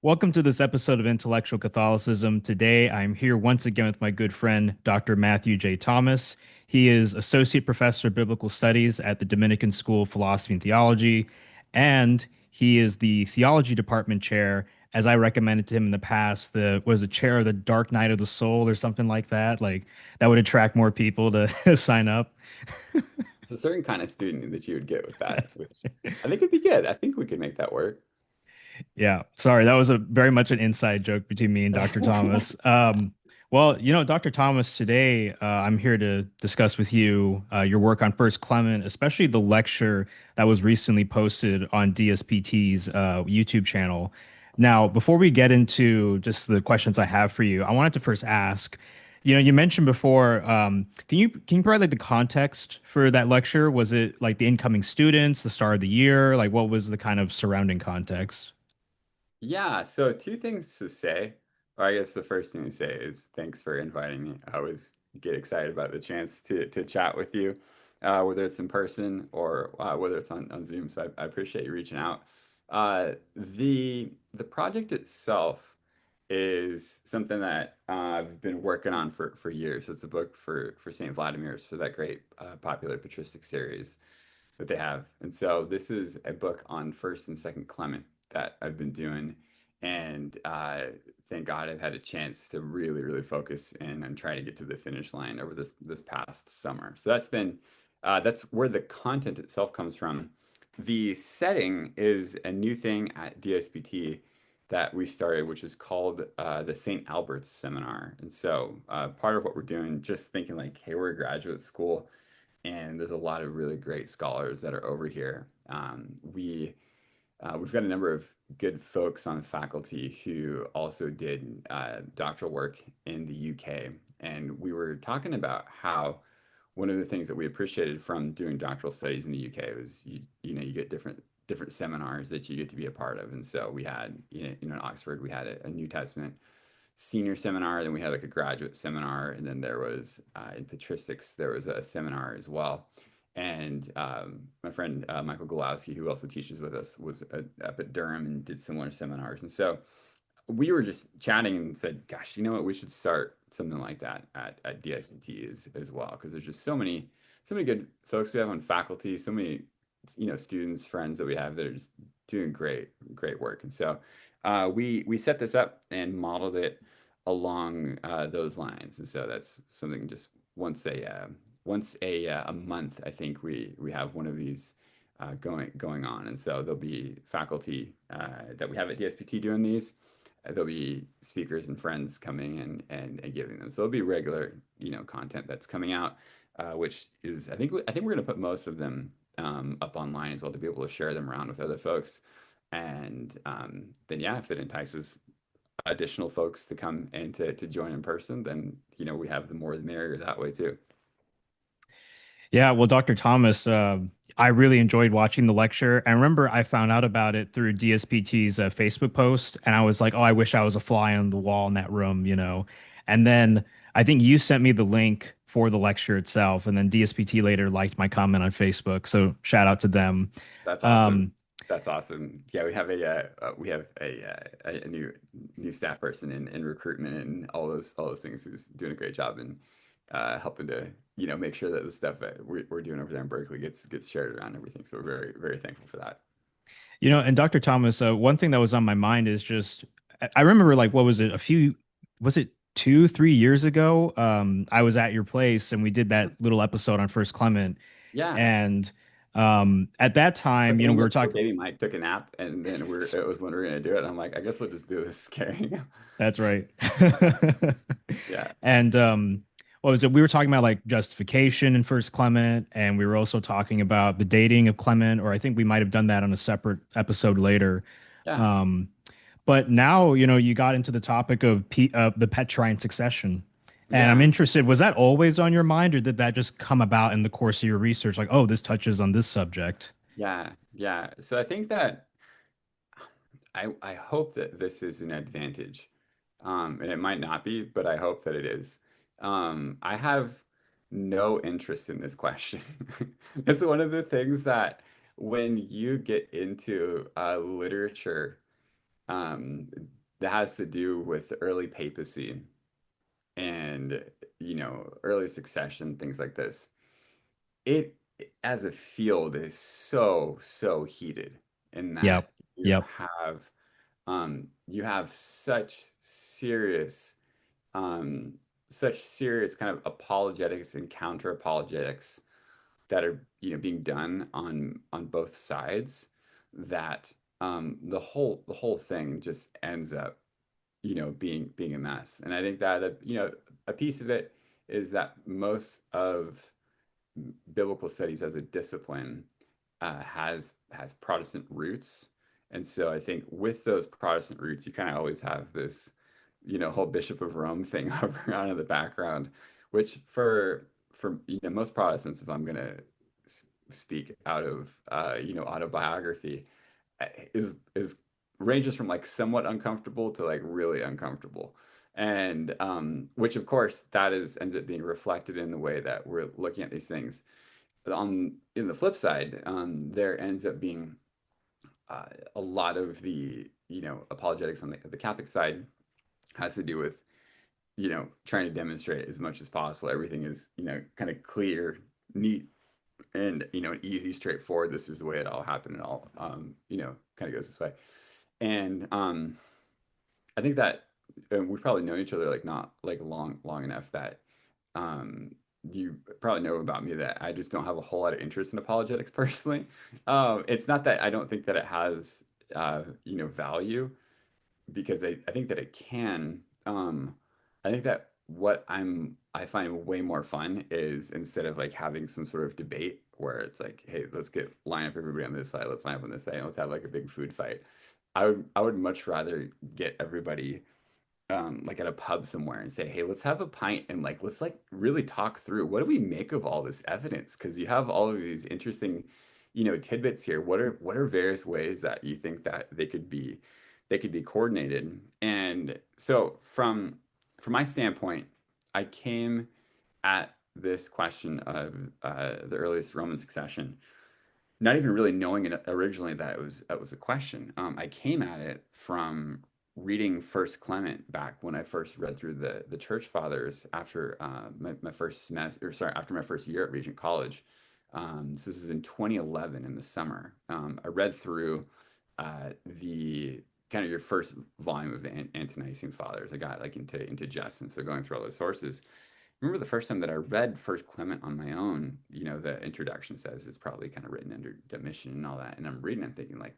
Welcome to this episode of Intellectual Catholicism. Today, I'm here once again with my good friend, Dr. Matthew J. Thomas. He is Associate Professor of Biblical Studies at the Dominican School of Philosophy and Theology, and he is the Theology Department Chair, as I recommended to him in the past. The was a chair of the Dark Night of the Soul or something like that. Like that would attract more people to sign up. It's a certain kind of student that you would get with that, which I think would be good. I think we could make that work. Yeah, sorry, that was a very much an inside joke between me and Dr. Thomas. Well, Dr. Thomas, today I'm here to discuss with you your work on First Clement, especially the lecture that was recently posted on DSPT's YouTube channel. Now, before we get into just the questions I have for you, I wanted to first ask, you mentioned before, can you provide like the context for that lecture? Was it like the incoming students, the start of the year? Like what was the kind of surrounding context? Yeah, so two things to say. Or I guess the first thing to say is thanks for inviting me. I always get excited about the chance to chat with you, whether it's in person or whether it's on Zoom. So I appreciate you reaching out. The project itself is something that I've been working on for years. It's a book for Saint Vladimir's for that great popular patristic series that they have. And so this is a book on First and Second Clement that I've been doing, and thank God I've had a chance to really focus in and try to get to the finish line over this past summer. So that's where the content itself comes from. The setting is a new thing at DSPT that we started, which is called the St. Albert's Seminar. And so part of what we're doing, just thinking like, hey, we're a graduate school and there's a lot of really great scholars that are over here. We've got a number of good folks on faculty who also did doctoral work in the UK, and we were talking about how one of the things that we appreciated from doing doctoral studies in the UK was you get different seminars that you get to be a part of, and so we had in Oxford we had a New Testament senior seminar, then we had like a graduate seminar, and then there was in patristics there was a seminar as well. And my friend Michael Golowski, who also teaches with us, was up at Durham and did similar seminars. And so we were just chatting and said, "Gosh, you know what? We should start something like that at DSMT as well, because there's just so many good folks we have on faculty, so many students, friends that we have that are just doing great work." And so we set this up and modeled it along those lines. And so that's something just once a month, I think we have one of these going on. And so there'll be faculty that we have at DSPT doing these. There'll be speakers and friends coming in and giving them. So there'll be regular, content that's coming out, which is I think we're going to put most of them up online as well to be able to share them around with other folks. And then yeah, if it entices additional folks to come and to join in person, then we have the more the merrier that way too. Yeah, well, Dr. Thomas, I really enjoyed watching the lecture. I remember I found out about it through DSPT's Facebook post, and I was like, oh, I wish I was a fly on the wall in that room. And then I think you sent me the link for the lecture itself, and then DSPT later liked my comment on Facebook. So shout out to them. That's awesome. Um, That's awesome. Yeah, we have a new staff person in recruitment and all those things who's doing a great job and helping to make sure that the stuff that we're doing over there in Berkeley gets shared around and everything. So we're very thankful for that. and Dr. Thomas, one thing that was on my mind is just I remember like what was it, was it 2, 3 years ago? I was at your place and we did that little episode on First Clement. Yeah. And at that But time, then we were where talking. baby Mike took a nap, and then it was when we were gonna do it. I'm like, I guess we'll just do this carrying. That's right. Yeah. And what was it? We were talking about like justification in First Clement, and we were also talking about the dating of Clement, or I think we might have done that on a separate episode later. Yeah. Um, but now, you got into the topic of the Petrine succession. And I'm Yeah. interested, was that always on your mind, or did that just come about in the course of your research? Like, oh, this touches on this subject. Yeah. Yeah. So I think that I hope that this is an advantage. And it might not be, but I hope that it is. I have no interest in this question. It's one of the things that when you get into literature, um, that has to do with the early papacy and early succession, things like this. It as a field is so heated in that Yep. Yep. you have um, such serious kind of apologetics and counter apologetics that are being done on both sides, that the whole thing just ends up being a mess. And I think that a piece of it is that most of biblical studies as a discipline has Protestant roots. And so I think with those Protestant roots, you kind of always have this, whole Bishop of Rome thing hovering around in the background, which for most Protestants, if I'm going to speak out of autobiography, is ranges from like somewhat uncomfortable to like really uncomfortable. And which of course that is ends up being reflected in the way that we're looking at these things. On in the flip side, there ends up being a lot of the apologetics on the Catholic side has to do with trying to demonstrate as much as possible everything is kind of clear, neat, and easy, straightforward. This is the way it all happened. And all kind of goes this way. And I think that we've probably known each other like not like long enough that um, you probably know about me that I just don't have a whole lot of interest in apologetics personally. It's not that I don't think that it has value, because I think that it can. I think that what I find way more fun is, instead of like having some sort of debate where it's like, hey, let's line up everybody on this side, let's line up on this side, and let's have like a big food fight. I would much rather get everybody like at a pub somewhere and say, hey, let's have a pint and like let's like really talk through what do we make of all this evidence? Because you have all of these interesting, tidbits here. What are various ways that you think that they could be coordinated? And so from my standpoint, I came at this question of the earliest Roman succession not even really knowing it originally that it was a question. I came at it from reading First Clement back when I first read through the Church Fathers after my first semester, or sorry, after my first year at Regent College. So this is in 2011 in the summer. I read through the kind of your first volume of the Ante-Nicene Fathers. I got like into Justin, so going through all those sources. Remember the first time that I read First Clement on my own, the introduction says it's probably kind of written under Domitian and all that. And I'm reading and thinking like,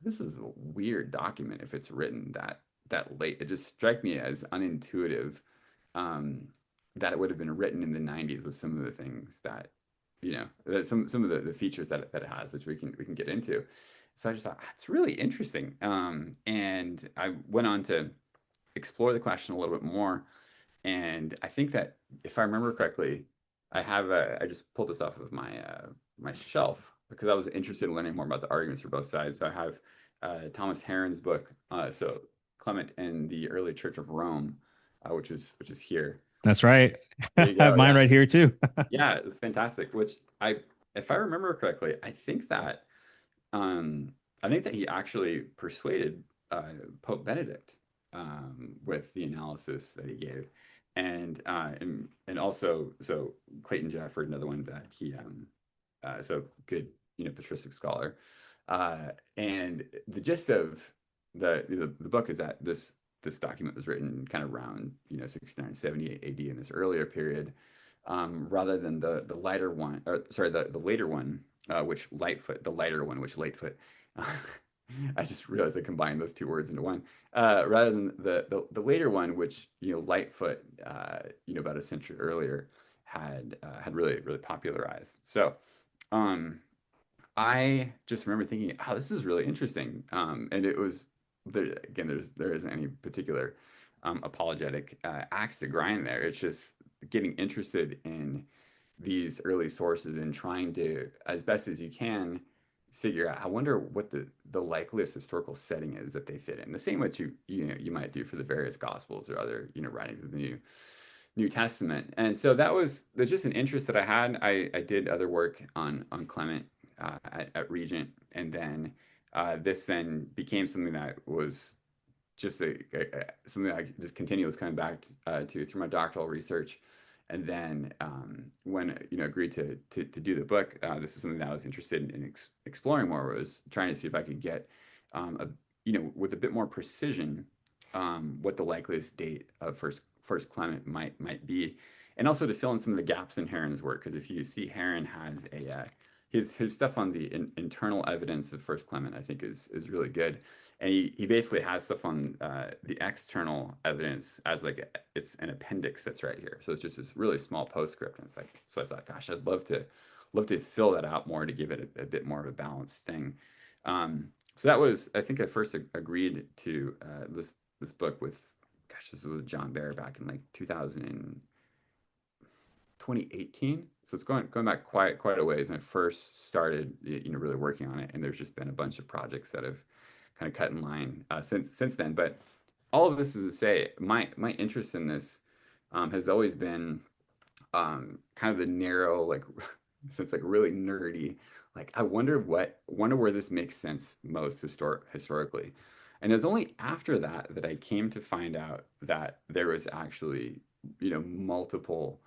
this is a weird document if it's written that late. It just struck me as unintuitive, um, that it would have been written in the 90s with some of the things that, some of the features that it has, which we can get into. So I just thought, it's really interesting. And I went on to explore the question a little bit more. And I think that if I remember correctly, I just pulled this off of my shelf because I was interested in learning more about the arguments for both sides. So I have Thomas Heron's book, so Clement and the Early Church of Rome, which is here. That's right. There I you have go. mine Yeah, right here too. yeah, it's fantastic. Which if I remember correctly, um, I think that he actually persuaded Pope Benedict with the analysis that he gave, and also so Clayton Jefford, another one that he so good patristic scholar, and the gist of the book is that this document was written kind of around 69 78 AD in this earlier period, rather than the lighter one, or sorry, the later one, which Lightfoot, the lighter one, which Lightfoot. I just realized I combined those two words into one. Rather than the later one, which Lightfoot, about a century earlier, had really popularized. So, um, I just remember thinking, oh, this is really interesting. And it was again, there isn't any particular apologetic axe to grind there. It's just getting interested in these early sources and trying to, as best as you can, figure out. I wonder what the likeliest historical setting is that they fit in. The same way you might do for the various Gospels or other writings of the New Testament. And so there's just an interest that I had. I did other work on Clement at Regent, and then this then became something that was just something I just continually was coming back to through my doctoral research. And then when agreed to do the book, this is something that I was interested in exploring more. Was trying to see if I could get a with a bit more precision what the likeliest date of first Clement might be, and also to fill in some of the gaps in Heron's work. Because if you see, Heron has his stuff on the internal evidence of first Clement, I think is really good, and he basically has stuff on the external evidence as like it's an appendix that's right here. So it's just this really small postscript, and it's like, so I thought, gosh, I'd love to fill that out more to give it a bit more of a balanced thing. So that was, I think I first agreed to this book with, gosh, this was with John Bear back in like 2018. So it's going back quite a ways when I first started, really working on it. And there's just been a bunch of projects that have kind of cut in line since then. But all of this is to say, my interest in this has always been kind of the narrow, like since like really nerdy, like I wonder where this makes sense most historically. And it was only after that I came to find out that there was actually, multiple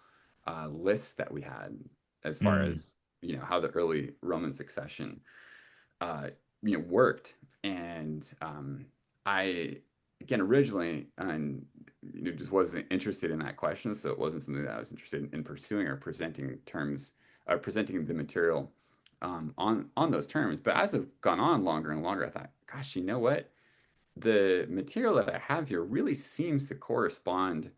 lists that we had as far Mm, as, how the early Roman succession worked. And I, again, originally, and just wasn't interested in that question, so it wasn't something that I was interested in pursuing or presenting the material on those terms. But as I've gone on longer and longer, I thought, gosh, you know what? The material that I have here really seems to correspond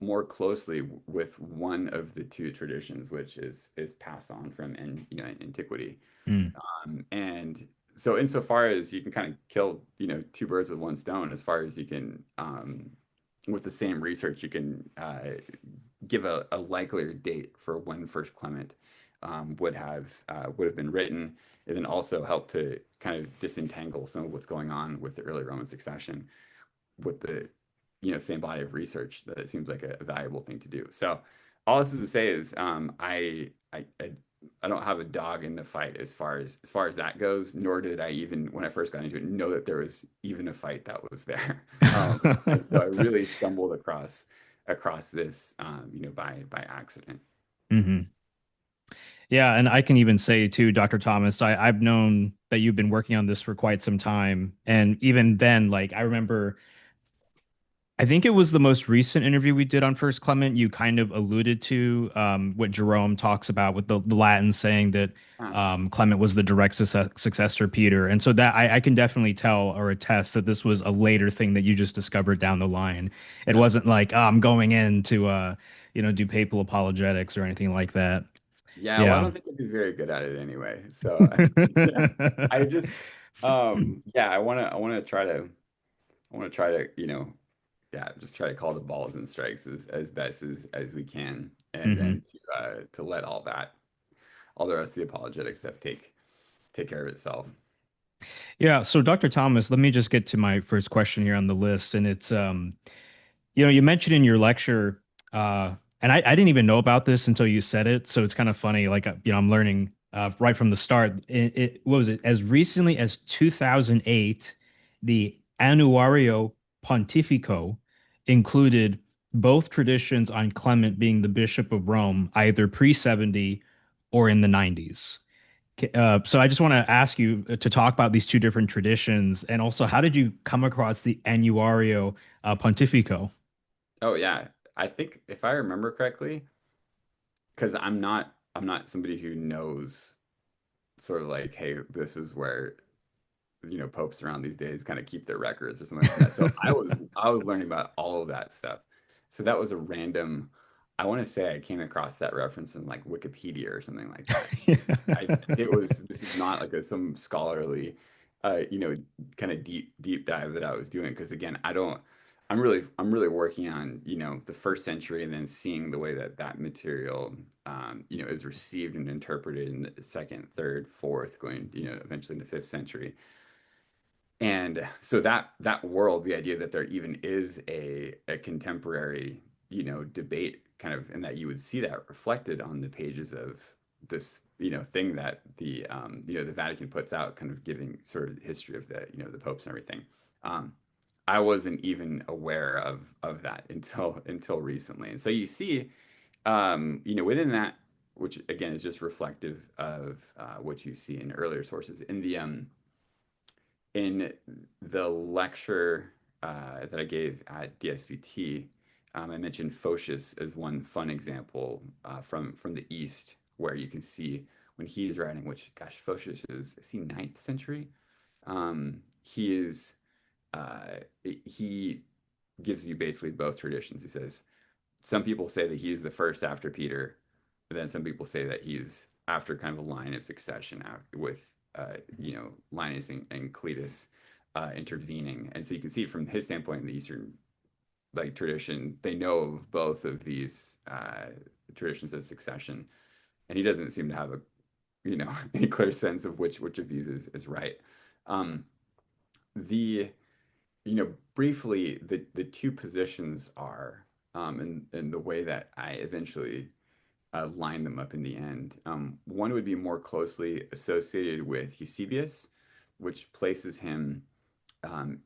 more closely with one of the two traditions, which is passed on from antiquity. mm, And so insofar as you can kind of kill, two birds with one stone, as far as you can, with the same research, you can give a likelier date for when First Clement would have been written, and then also help to kind of disentangle some of what's going on with the early Roman succession with the same body of research. That it seems like a valuable thing to do. So all this is to say is I don't have a dog in the fight as far as that goes, nor did I, even when I first got into it, know that there was even a fight that was there. And so I really stumbled across this by accident. hmm. Yeah, and I can even say too, Dr. Thomas, I've known that you've been working on this for quite some time. And even then, like I remember I think it was the most recent interview we did on First Clement. You kind of alluded to what Jerome talks about with the Latin saying that Huh. Clement was the direct successor Peter. And so that I can definitely tell or attest that this was a later thing that you just discovered down the line. It Yeah. wasn't like, oh, I'm going in to do papal apologetics or anything like that. Yeah, well, I Yeah. don't think I'd be very good at it anyway. So yeah, I just yeah, I want to try to, yeah, just try to call the balls and strikes as best as we can, and Hmm. then to let all the rest of the apologetic stuff take care of itself. Yeah, so Dr. Thomas, let me just get to my first question here on the list, and it's you mentioned in your lecture, and I didn't even know about this until you said it, so it's kind of funny. Like, I'm learning right from the start. What was it? As recently as 2008, the Annuario Pontifico included both traditions on Clement being the Bishop of Rome, either pre-70 or in the 90s. So I just want to ask you to talk about these two different traditions, and also how did you come across the Annuario Pontifico? Oh yeah, I think if I remember correctly, because I'm not somebody who knows sort of like, hey, this is where popes around these days kind of keep their records or something like that. So I was learning about all of that stuff. So that was a random. I want to say I came across that reference in like Wikipedia or something like that. It was, this is not like some scholarly, uh, you know, kind of deep dive that I was doing, because again, I'm really working on the first century, and then seeing the way that material is received and interpreted in the second, third, fourth, going eventually in the fifth century. And so that world, the idea that there even is a contemporary, debate kind of, and that you would see that reflected on the pages of this thing that the Vatican puts out, kind of giving sort of the history of the popes and everything. Um, I wasn't even aware of that until recently. And so you see, within that, which again is just reflective of what you see in earlier sources in the lecture that I gave at DSVT. I mentioned Photius as one fun example from the East, where you can see when he's writing, which, gosh, Photius is he ninth century? He is he gives you basically both traditions. He says some people say that he's the first after Peter, but then some people say that he's after kind of a line of succession with Linus and Cletus intervening. And so you can see from his standpoint in the Eastern like tradition, they know of both of these traditions of succession, and he doesn't seem to have a any clear sense of which of these is right. Um, the briefly the two positions are in the way that I eventually line them up in the end. One would be more closely associated with Eusebius, which places him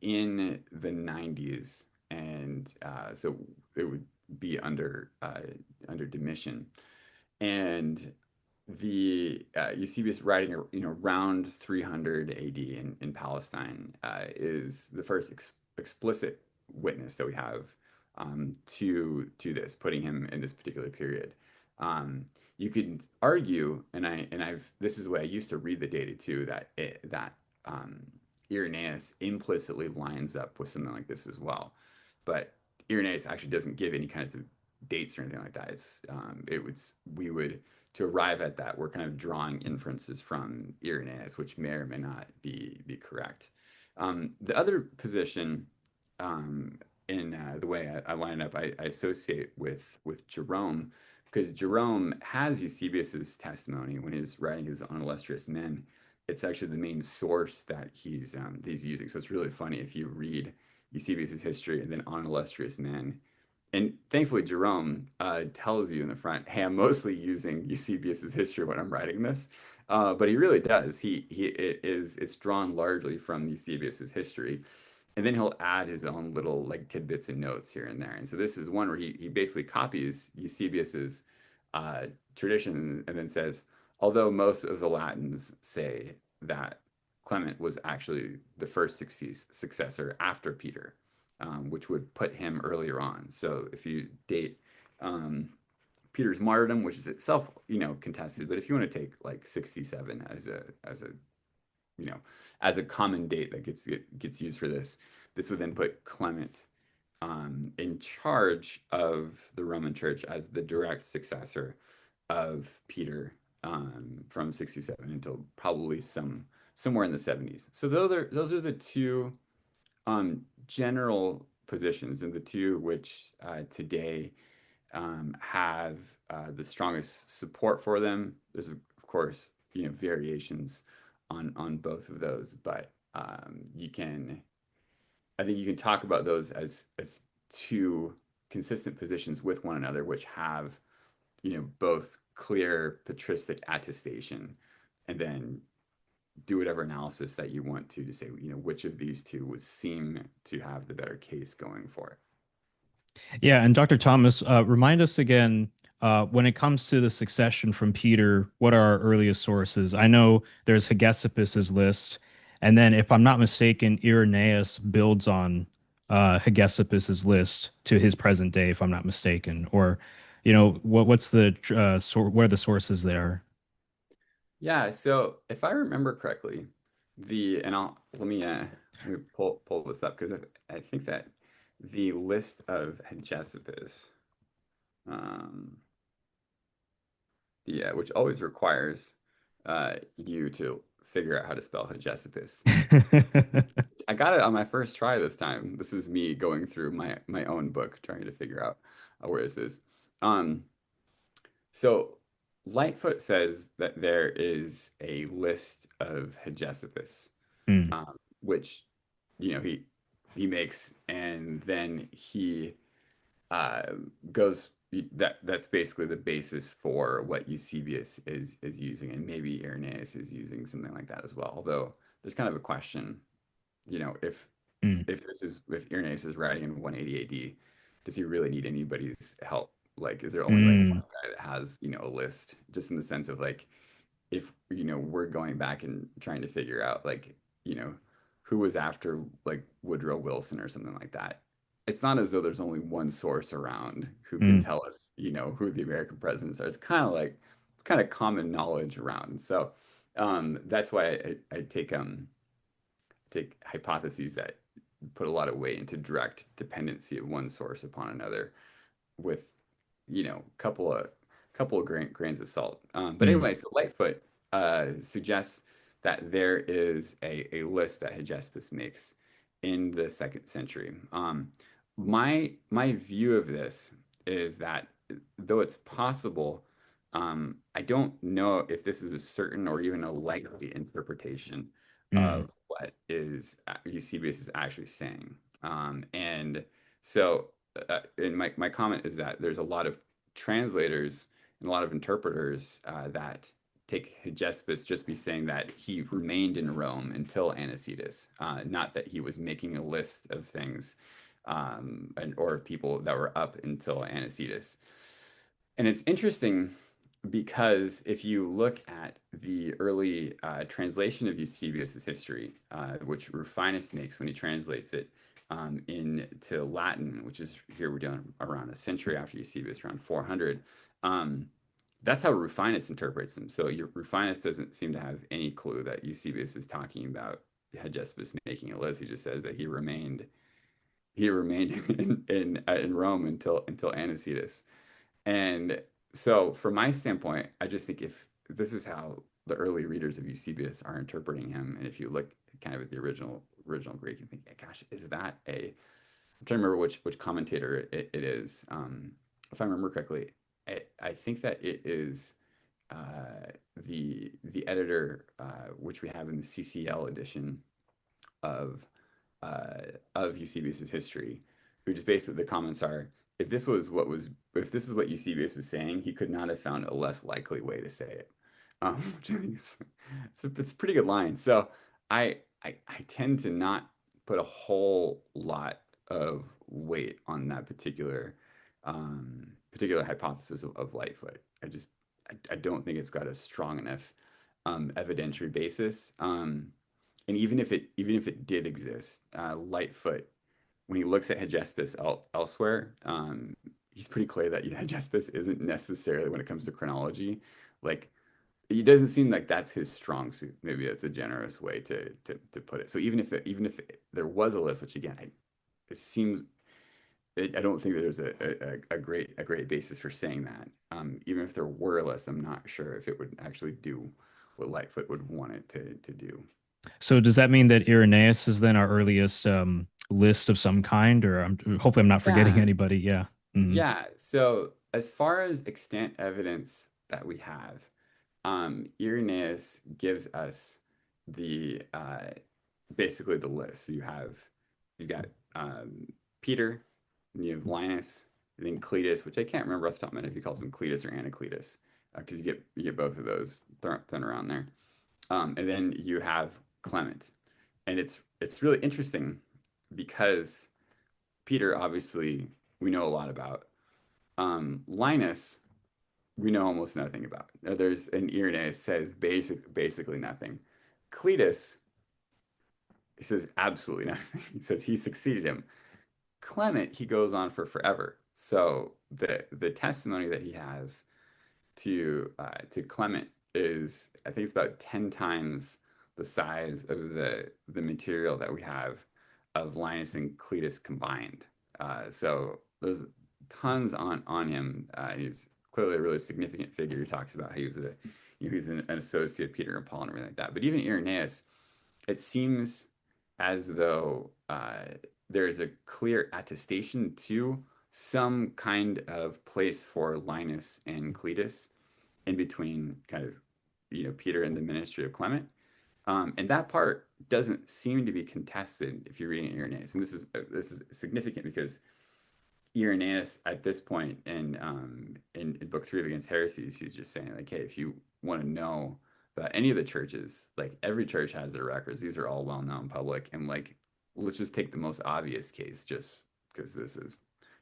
in the 90s, and so it would be under Domitian. And the Eusebius writing, around 300 AD in Palestine is the first explicit witness that we have to this, putting him in this particular period. You could argue, and I've this is the way I used to read the data too, that Irenaeus implicitly lines up with something like this as well, but Irenaeus actually doesn't give any kinds of dates or anything like that. We would to arrive at that, we're kind of drawing inferences from Irenaeus, which may or may not be correct. The other position in the way I line up, I associate with Jerome, because Jerome has Eusebius's testimony when he's writing his On Illustrious Men. It's actually the main source that he's using. So it's really funny if you read Eusebius's history and then On Illustrious Men. And thankfully, Jerome tells you in the front, "Hey, I'm mostly using Eusebius's history when I'm writing this," but he really does. It's drawn largely from Eusebius's history, and then he'll add his own little like tidbits and notes here and there. And so this is one where he basically copies Eusebius's uh, tradition and then says, although most of the Latins say that Clement was actually the first successor after Peter, which would put him earlier on. So if you date Peter's martyrdom, which is itself, contested, but if you want to take like 67 as a you know as a common date that gets used for this, this would then put Clement in charge of the Roman Church as the direct successor of Peter from 67 until probably somewhere in the 70s. So those are the two general positions, and the two which today have the strongest support for them. There's of course variations on both of those, but I think you can talk about those as two consistent positions with one another, which have both clear patristic attestation, and then do whatever analysis that you want to say, which of these two would seem to have the better case going for it. Yeah, and Dr. Thomas, remind us again, when it comes to the succession from Peter, what are our earliest sources? I know there's Hegesippus's list, and then if I'm not mistaken, Irenaeus builds on Hegesippus's list to his present day, if I'm not mistaken. Or, what's the what are the sources there? Yeah, so if I remember correctly, and let me pull this up, because I think that the list of Hegesippus, um, yeah, which always requires you to figure out how to spell Hegesippus. I got it on my first try this time. This is me going through my own book trying to figure out where this is. Um, so Lightfoot says that there is a list of Hegesippus, Hmm. which he makes, and then he uh, goes that's basically the basis for what Eusebius is using, and maybe Irenaeus is using something like that as well. Although there's kind of a question, if Mm, if Irenaeus is writing in 180 AD, does he really need anybody's help? Like, is there only like one mm, guy that has, a list? Just in the sense of like, if we're going back and trying to figure out like, you know, who was after like Woodrow Wilson or something like that. It's not as though there's only one source around who can mm, tell us, who the American presidents are. It's kind of like it's kind of common knowledge around. So that's why I take hypotheses that put a lot of weight into direct dependency of one source upon another with couple of grains of salt. But mm, anyway, so Lightfoot suggests that there is a list that Hegesippus makes in the second century. My view of this is that though it's possible, I don't know if this is a certain or even a likely interpretation mm, of what is Eusebius is actually saying. And so and my comment is that there's a lot of translators and a lot of interpreters that take Hegesippus just be saying that he remained in Rome until Anicetus, not that he was making a list of things or people that were up until Anicetus. And it's interesting because if you look at the early translation of Eusebius's history, which Rufinus makes when he translates it into Latin, which is here we're doing around a century after Eusebius, around 400. Um, that's how Rufinus interprets him. So Rufinus doesn't seem to have any clue that Eusebius is talking about Hegesippus making a list. He just says that he remained in Rome until Anicetus. And so, from my standpoint, I just think if this is how the early readers of Eusebius are interpreting him, and if you look kind of at the original Greek and think, hey, gosh, is that a? I'm trying to remember which commentator it is. If I remember correctly, I think that it is the editor, which we have in the CCL edition of uh, of Eusebius's history, who just basically the comments are, if this is what Eusebius is saying, he could not have found a less likely way to say it. Which I think it's a pretty good line. So I tend to not put a whole lot of weight on that particular hypothesis of Lightfoot. I don't think it's got a strong enough evidentiary basis. And even if it did exist, Lightfoot, when he looks at Hegesippus elsewhere, he's pretty clear that Hegesippus isn't necessarily, when it comes to chronology, like it doesn't seem like that's his strong suit. Maybe that's a generous way to put it. So even if there was a list, which again, it seems I don't think that there's a great basis for saying that. Even if there were a list, I'm not sure if it would actually do what Lightfoot would want it to do. So does that mean that Irenaeus is then our earliest list of some kind, or hopefully I'm not forgetting Yeah, anybody? Yeah. Mm, yeah. So as far as extant evidence that we have, Irenaeus gives us the basically the list. So you've got Peter, and you have Linus, and then Cletus, which I can't remember off the top of my head if he calls him Cletus or Anacletus, because you get both of those thrown around there. And then you have Clement, and it's really interesting because Peter, obviously, we know a lot about. Linus, we know almost nothing about. There's an Irenaeus says basically nothing. Cletus, he says absolutely nothing. He says he succeeded him. Clement, he goes on for forever. So the testimony that he has to Clement is, I think it's about 10 times the size of the material that we have of Linus and Cletus combined. So there's tons on him. He's clearly a really significant figure. He talks about how he's an associate of Peter and Paul and everything like that. But even Irenaeus, it seems as though there's a clear attestation to some kind of place for Linus and Cletus in between kind of Peter and the ministry of Clement. And that part doesn't seem to be contested if you're reading Irenaeus. And this is significant because Irenaeus at this point in book three of Against Heresies, he's just saying like, hey, if you want to know about any of the churches, like every church has their records. These are all well known public, and like let's just take the most obvious case, just because this is,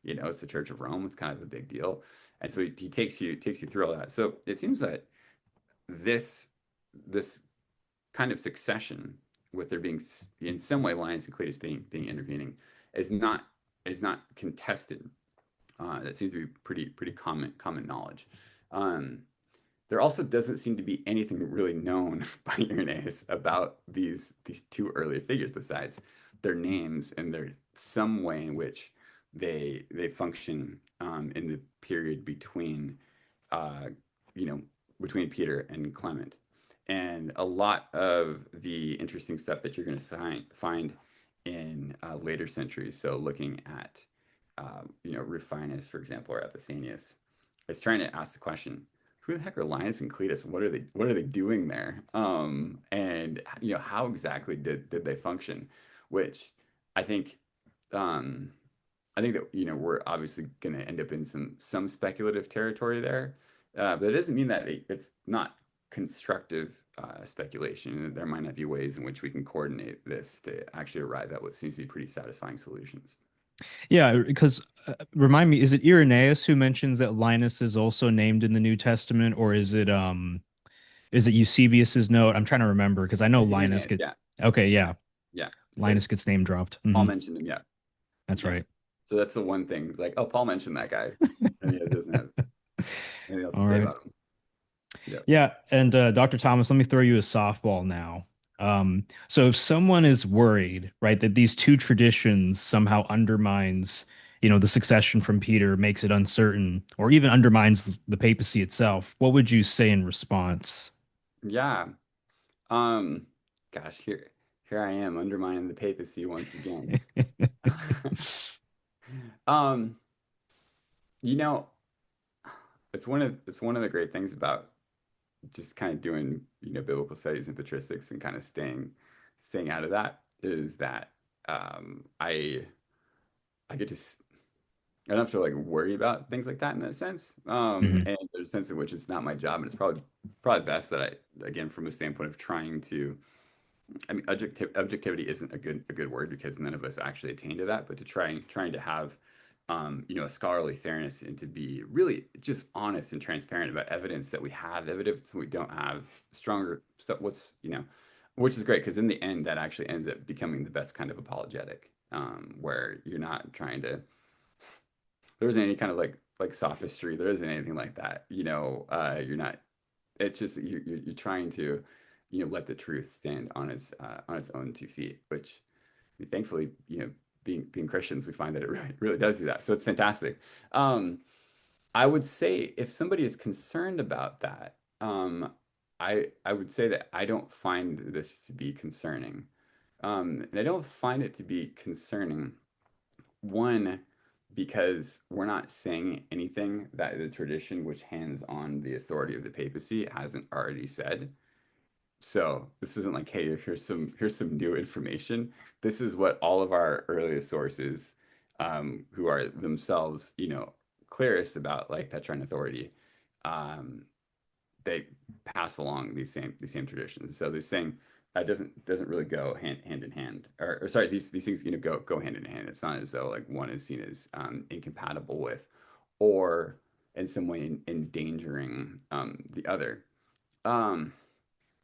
it's the Church of Rome. It's kind of a big deal, and so he takes you through all that. So it seems that this kind of succession, with there being in some way Linus and Cletus being intervening, is not contested. That seems to be pretty common knowledge. Um, there also doesn't seem to be anything really known by Irenaeus about these two earlier figures besides their names and their some way in which they function in the period between uh, you know between Peter and Clement. And a lot of the interesting stuff that you're going to find in later centuries, so looking at Rufinus, for example, or Epiphanius, is trying to ask the question: who the heck are Linus and Cletus, and what are they doing there? And how exactly did they function? Which I think um, I think that we're obviously going to end up in some speculative territory there, but it doesn't mean that it's not constructive speculation. There might not be ways in which we can coordinate this to actually arrive at what seems to be pretty satisfying solutions. Yeah, because remind me, is it Irenaeus who mentions that Linus is also named in the New Testament, or is it Eusebius's note? I'm trying to remember because I know It's Linus Irenaeus, gets yeah, okay, yeah, yeah. yeah. So Linus gets name dropped. Paul mentioned him, yeah, That's yeah. right. So that's the one thing, like, oh, Paul mentioned that guy, and he doesn't have anything else to All say right. about him. Yeah, Yeah, and Dr. Thomas, let me throw you a softball now. So if someone is worried, right, that these two traditions somehow undermines, the succession from Peter, makes it uncertain, or even undermines the papacy itself, what would you say in response? yeah. Um, Gosh, here I am undermining the papacy once again. Um, you know, it's one of the great things about just kind of doing, biblical studies and patristics and kind of staying out of that is that I get to I don't have to like worry about things like that in that sense. Mhm. And there's a sense in which it's not my job, and it's probably best that I, again, from a standpoint of trying to, I mean, objectivity isn't a good word because none of us actually attain to that, but to trying to have a scholarly fairness and to be really just honest and transparent about evidence that we have, evidence that we don't have, stronger stuff. Which is great because in the end, that actually ends up becoming the best kind of apologetic, where you're not trying to. There isn't any kind of like sophistry. There isn't anything like that. You're not. It's just you're trying to, let the truth stand on its own 2 feet, which thankfully, being Christians, we find that it really does do that. So it's fantastic. Um, I would say if somebody is concerned about that, I would say that I don't find this to be concerning. And I don't find it to be concerning, one, because we're not saying anything that the tradition which hands on the authority of the papacy hasn't already said. So this isn't like, hey, here's some new information. This is what all of our earliest sources, who are themselves, clearest about like Petrine authority, um, they pass along these same traditions. So this thing doesn't really go hand in hand, or sorry, these things go hand in hand. It's not as though like one is seen as incompatible with, or in some way endangering the other. Um,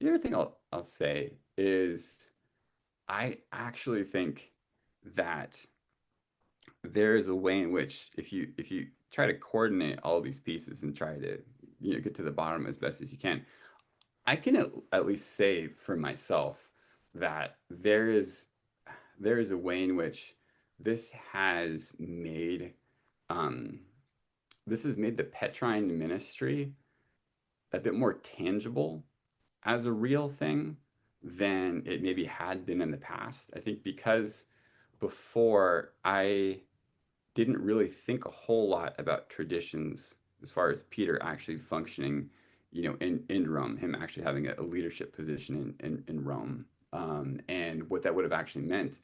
the other thing I'll say is I actually think that there is a way in which if you try to coordinate all these pieces and try to get to the bottom as best as you can, I can at least say for myself that there is a way in which this has made um, this has made the Petrine ministry a bit more tangible as a real thing than it maybe had been in the past. I think because before I didn't really think a whole lot about traditions as far as Peter actually functioning, in Rome, him actually having a leadership position in Rome, and what that would have actually meant.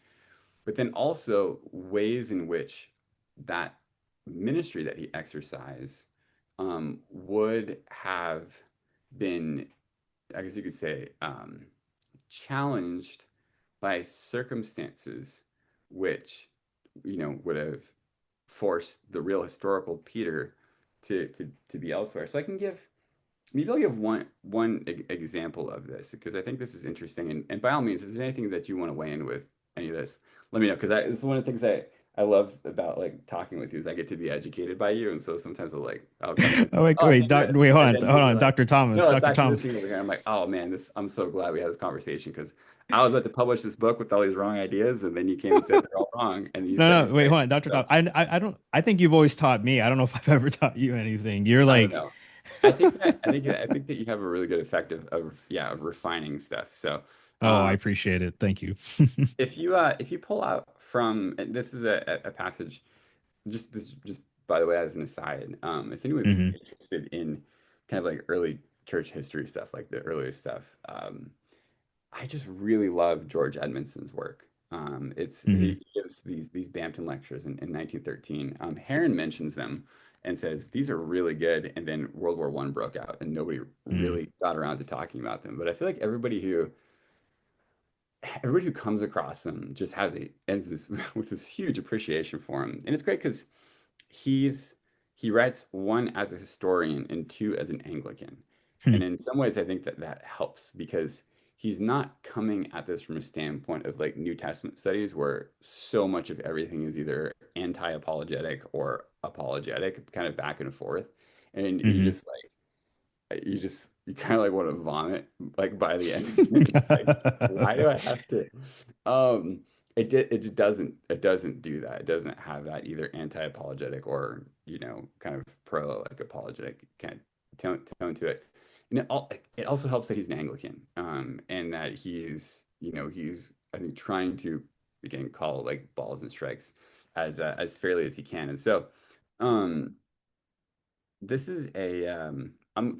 But then also ways in which that ministry that he exercised would have been, I guess you could say, challenged by circumstances which, would have forced the real historical Peter to be elsewhere. So I can give maybe I'll give one example of this because I think this is interesting. And by all means, if there's anything that you want to weigh in with any of this, let me know because it's one of the things I love about like talking with you is I get to be educated by you. And so sometimes I'll come in and Oh, be like, wait, oh, wait, think of this. wait, hold And on, then hold you'll be on, like, Dr. Thomas, no, it's Dr. actually this Thomas. thing over here. I'm like, oh man, I'm so glad we had this conversation because I was about to publish this book with all these wrong ideas, and then you came and said they're all wrong, and you set No, me no, wait, straight. hold on, Dr. So Thomas. I don't. I think you've always taught me. I don't know if I've ever taught you anything. You're I don't like, know. I think that you have a really good effect of yeah, of refining stuff. So, oh, I um, appreciate it. Thank you. if you pull out from and this is a passage just by the way as an aside, if anyone's Hmm. interested in kind of like early church history stuff, like the earlier stuff, I just really love George Edmondson's work. Hmm. He gives these Bampton lectures in 1913. Heron mentions them and says these are really good. And then World War I broke out, and nobody Hmm. really got around to talking about them. But I feel like everybody who comes across them just has a ends this with this huge appreciation for him, and it's great because he's he writes one as a historian and two as an Anglican. And in some ways, I think that that helps because he's not coming at this from a standpoint of like New Testament studies where so much of everything is either anti-apologetic or apologetic, kind of back and forth. And you Hmm. just you kind of like want to vomit like by the end. It's like, why do I have to? Um, it doesn't do that. It doesn't have that either anti-apologetic or kind of pro like apologetic kind of tone to it. And it also helps that he's an Anglican, and that he's I think trying to again call like balls and strikes as fairly as he can. And so, um, this is I'm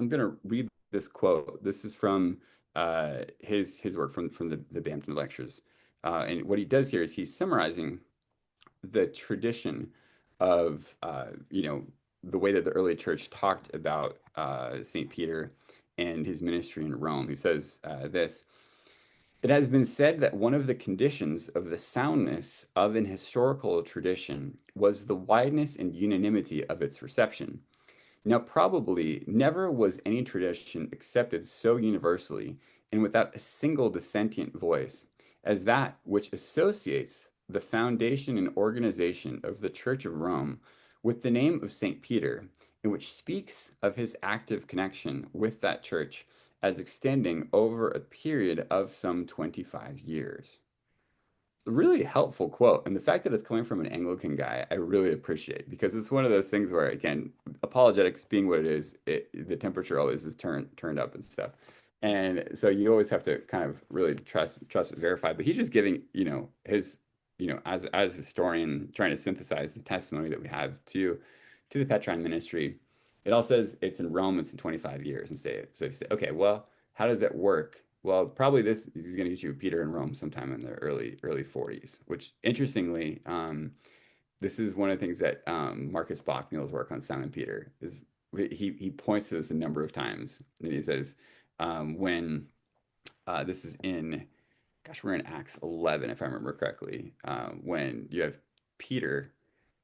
gonna read this quote. This is from his work from the Bampton Lectures. And what he does here is he's summarizing the tradition of the way that the early church talked about Saint Peter and his ministry in Rome. He says this. It has been said that one of the conditions of the soundness of an historical tradition was the wideness and unanimity of its reception. Now, probably never was any tradition accepted so universally and without a single dissentient voice as that which associates the foundation and organization of the Church of Rome with the name of St. Peter, and which speaks of his active connection with that church as extending over a period of some 25 years. Really helpful quote. And the fact that it's coming from an Anglican guy, I really appreciate because it's one of those things where, again, apologetics being what it is, the temperature always is turned up and stuff. And so you always have to kind of really trust verify. But he's just giving, his, as a historian, trying to synthesize the testimony that we have to the Petrine ministry. It all says it's in Rome, it's in 25 years, and say so. If you say, okay, well, how does that work? Well, probably this is going to get you Peter in Rome sometime in the early 40s, which interestingly, this is one of the things that Marcus Bockmuel's work on Simon Peter is. He points to this a number of times, and he says when this is in, gosh, we're in Acts 11 if I remember correctly, when you have Peter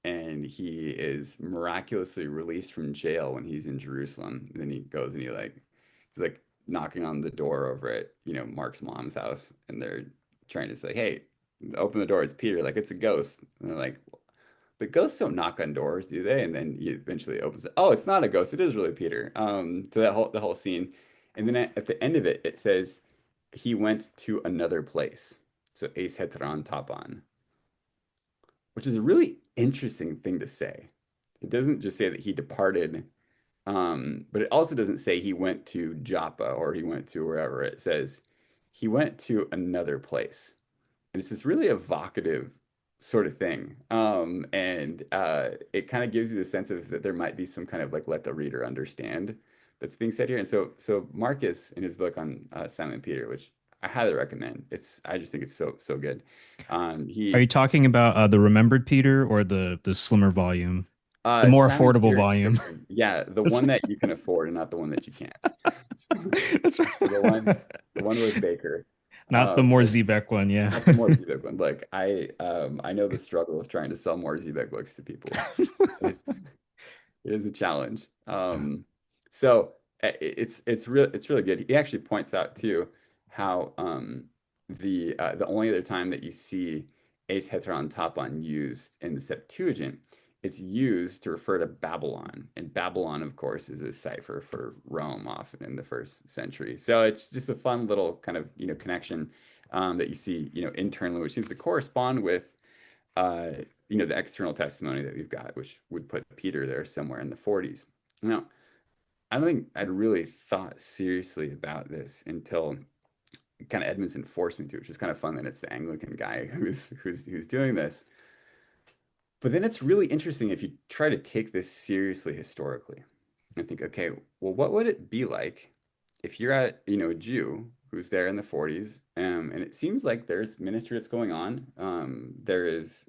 and he is miraculously released from jail when he's in Jerusalem. And then he goes and he's like knocking on the door over at, Mark's mom's house. And they're trying to say, hey, open the door. It's Peter. Like, it's a ghost. And they're like, but ghosts don't knock on doors, do they? And then he eventually opens it. Oh, it's not a ghost. It is really Peter. So the whole scene. And then at the end of it, it says he went to another place. So Ace Hetran Tapan, which is a really interesting thing to say. It doesn't just say that he departed, but it also doesn't say he went to Joppa or he went to wherever. It says he went to another place. And it's this really evocative sort of thing. And it kind of gives you the sense of that there might be some kind of like let the reader understand that's being said here. And so Marcus in his book on Simon Peter, which I highly recommend. I just think it's so good. Are you He talking about the Remembered Peter or the slimmer volume? The more Sound affordable volume. jurisdiction. Yeah, the That's one that you can afford and not the one that you can't. that's So right. the one with Baker. Not the more Like Zebek one, yeah. not the more Z-Bag one. Like I know the struggle of trying to sell more Z-Bag books to people. It's it is a challenge. So it's really good. He actually points out too how the only other time that you see ace heteron topon used in the Septuagint, it's used to refer to Babylon, and Babylon, of course, is a cipher for Rome, often in the first century. So it's just a fun little kind of connection that you see internally, which seems to correspond with uh, the external testimony that we've got, which would put Peter there somewhere in the 40s. Now, I don't think I'd really thought seriously about this until kind of Edmundson forced me to, which is kind of fun that it's the Anglican guy who's doing this. But then it's really interesting if you try to take this seriously historically and think, okay, well, what would it be like if you're at, a Jew who's there in the 40s, and it seems like there's ministry that's going on. There is,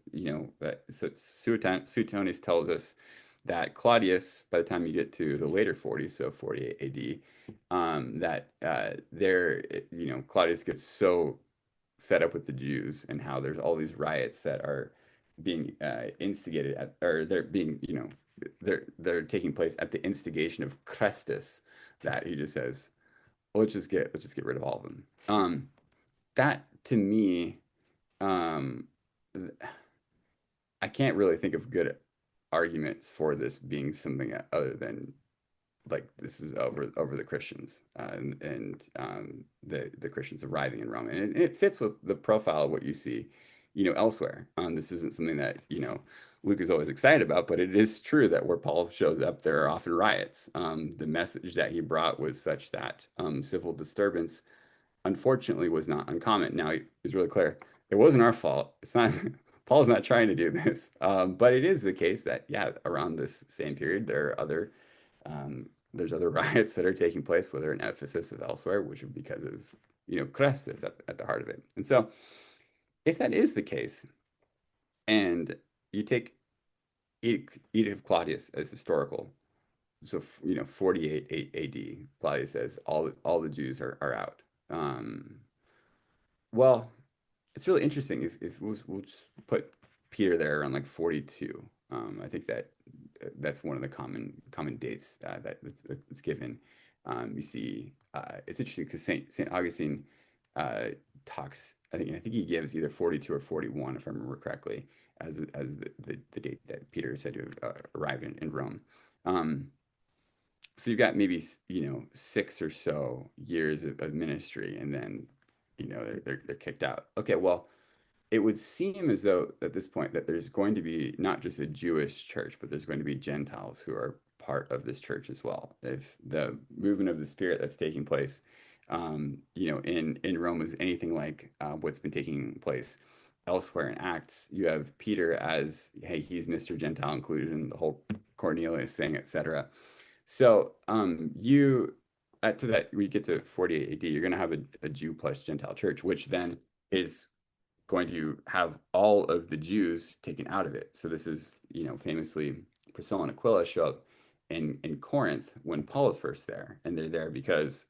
so Suetonius tells us that Claudius, by the time you get to the later 40s, so 48 AD, that Claudius gets so fed up with the Jews and how there's all these riots that are being instigated at, or they're being, they're taking place at the instigation of Chrestus, that he just says, well, let's just get rid of all of them. That to me, um, I can't really think of good arguments for this being something other than like this is over the Christians and the Christians arriving in Rome, and it fits with the profile of what you see, elsewhere. This isn't something that Luke is always excited about, but it is true that where Paul shows up, there are often riots. The message that he brought was such that civil disturbance, unfortunately, was not uncommon. Now he's really clear. It wasn't our fault. It's not. Paul's not trying to do this, but it is the case that yeah, around this same period, there's other riots that are taking place, whether in Ephesus or elsewhere, which are because of Chrestus at the heart of it. And so, if that is the case, and you take Edict of Claudius as historical, so 48 AD, Claudius says all the Jews are out. Well, it's really interesting if we'll just put Peter there around like 42. I think that's one of the common dates that's given. You see, it's interesting because Saint Augustine talks. I think he gives either 42 or 41, if I remember correctly, as the date that Peter is said to have arrived in Rome. So you've got maybe 6 or so years of ministry, and then they're kicked out. Okay, well, it would seem as though at this point that there's going to be not just a Jewish church, but there's going to be Gentiles who are part of this church as well. If the movement of the Spirit that's taking place, in Rome is anything like what's been taking place elsewhere in Acts, you have Peter as, hey, he's Mr. Gentile inclusion, the whole Cornelius thing, etc. So you to that we get to 48 AD, you're going to have a Jew plus Gentile church, which then is going to have all of the Jews taken out of it. So this is, famously Priscilla and Aquila show up in Corinth when Paul is first there, and they're there because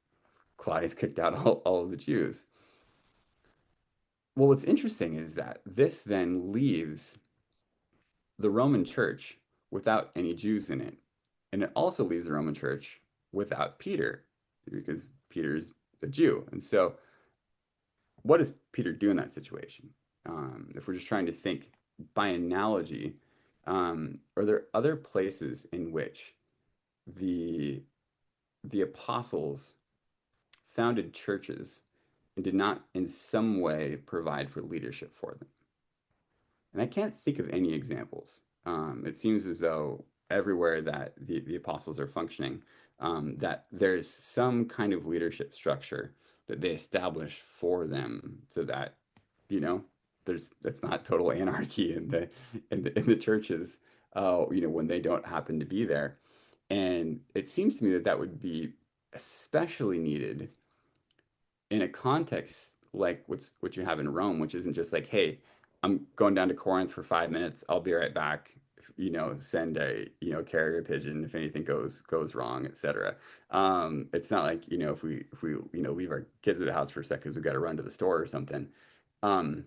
Claudius kicked out all of the Jews. Well, what's interesting is that this then leaves the Roman church without any Jews in it. And it also leaves the Roman church without Peter because Peter's a Jew. And so, what does Peter do in that situation? If we're just trying to think by analogy, are there other places in which the apostles founded churches and did not in some way provide for leadership for them? And I can't think of any examples. It seems as though everywhere that the apostles are functioning, that there's some kind of leadership structure that they establish for them so that, that's not total anarchy in the churches, when they don't happen to be there. And it seems to me that that would be especially needed in a context like what you have in Rome, which isn't just like, hey, I'm going down to Corinth for 5 minutes. I'll be right back. send a, carrier pigeon if anything goes wrong, etc. It's not like, if we, leave our kids at the house for a second because we've got to run to the store or something. Um,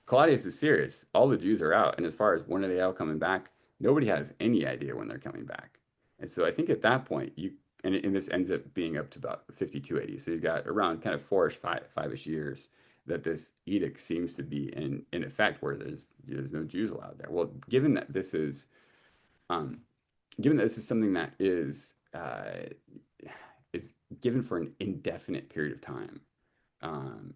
Claudius is serious. All the Jews are out. And as far as when are they all coming back, nobody has any idea when they're coming back. And so I think at that point, and this ends up being up to about 52 AD. So you've got around kind of four-ish, five-ish years that this edict seems to be in effect where there's no Jews allowed there. Well, um, given that this is something that is given for an indefinite period of time,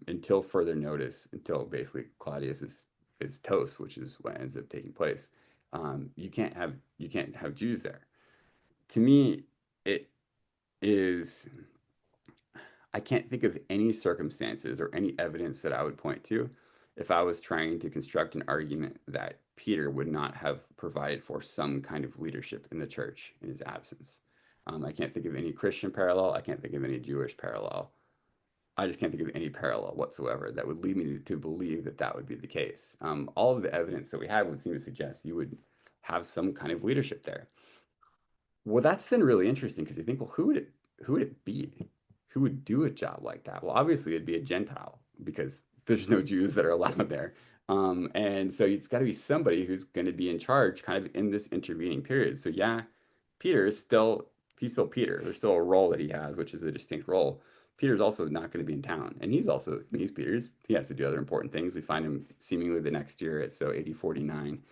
until further notice, until basically Claudius is toast, which is what ends up taking place. You can't have Jews there. To me, it is. I can't think of any circumstances or any evidence that I would point to if I was trying to construct an argument that Peter would not have provided for some kind of leadership in the church in his absence. I can't think of any Christian parallel. I can't think of any Jewish parallel. I just can't think of any parallel whatsoever that would lead me to believe that that would be the case. All of the evidence that we have would seem to suggest you would have some kind of leadership there. Well, that's then really interesting because you think, well, who would it be? Who would do a job like that? Well, obviously it'd be a Gentile because there's no Jews that are allowed there. And so it's got to be somebody who's going to be in charge kind of in this intervening period. So yeah, Peter is still he's still Peter. There's still a role that he has, which is a distinct role. Peter's also not going to be in town, and he's Peter's. He has to do other important things. We find him seemingly the next year at AD 49,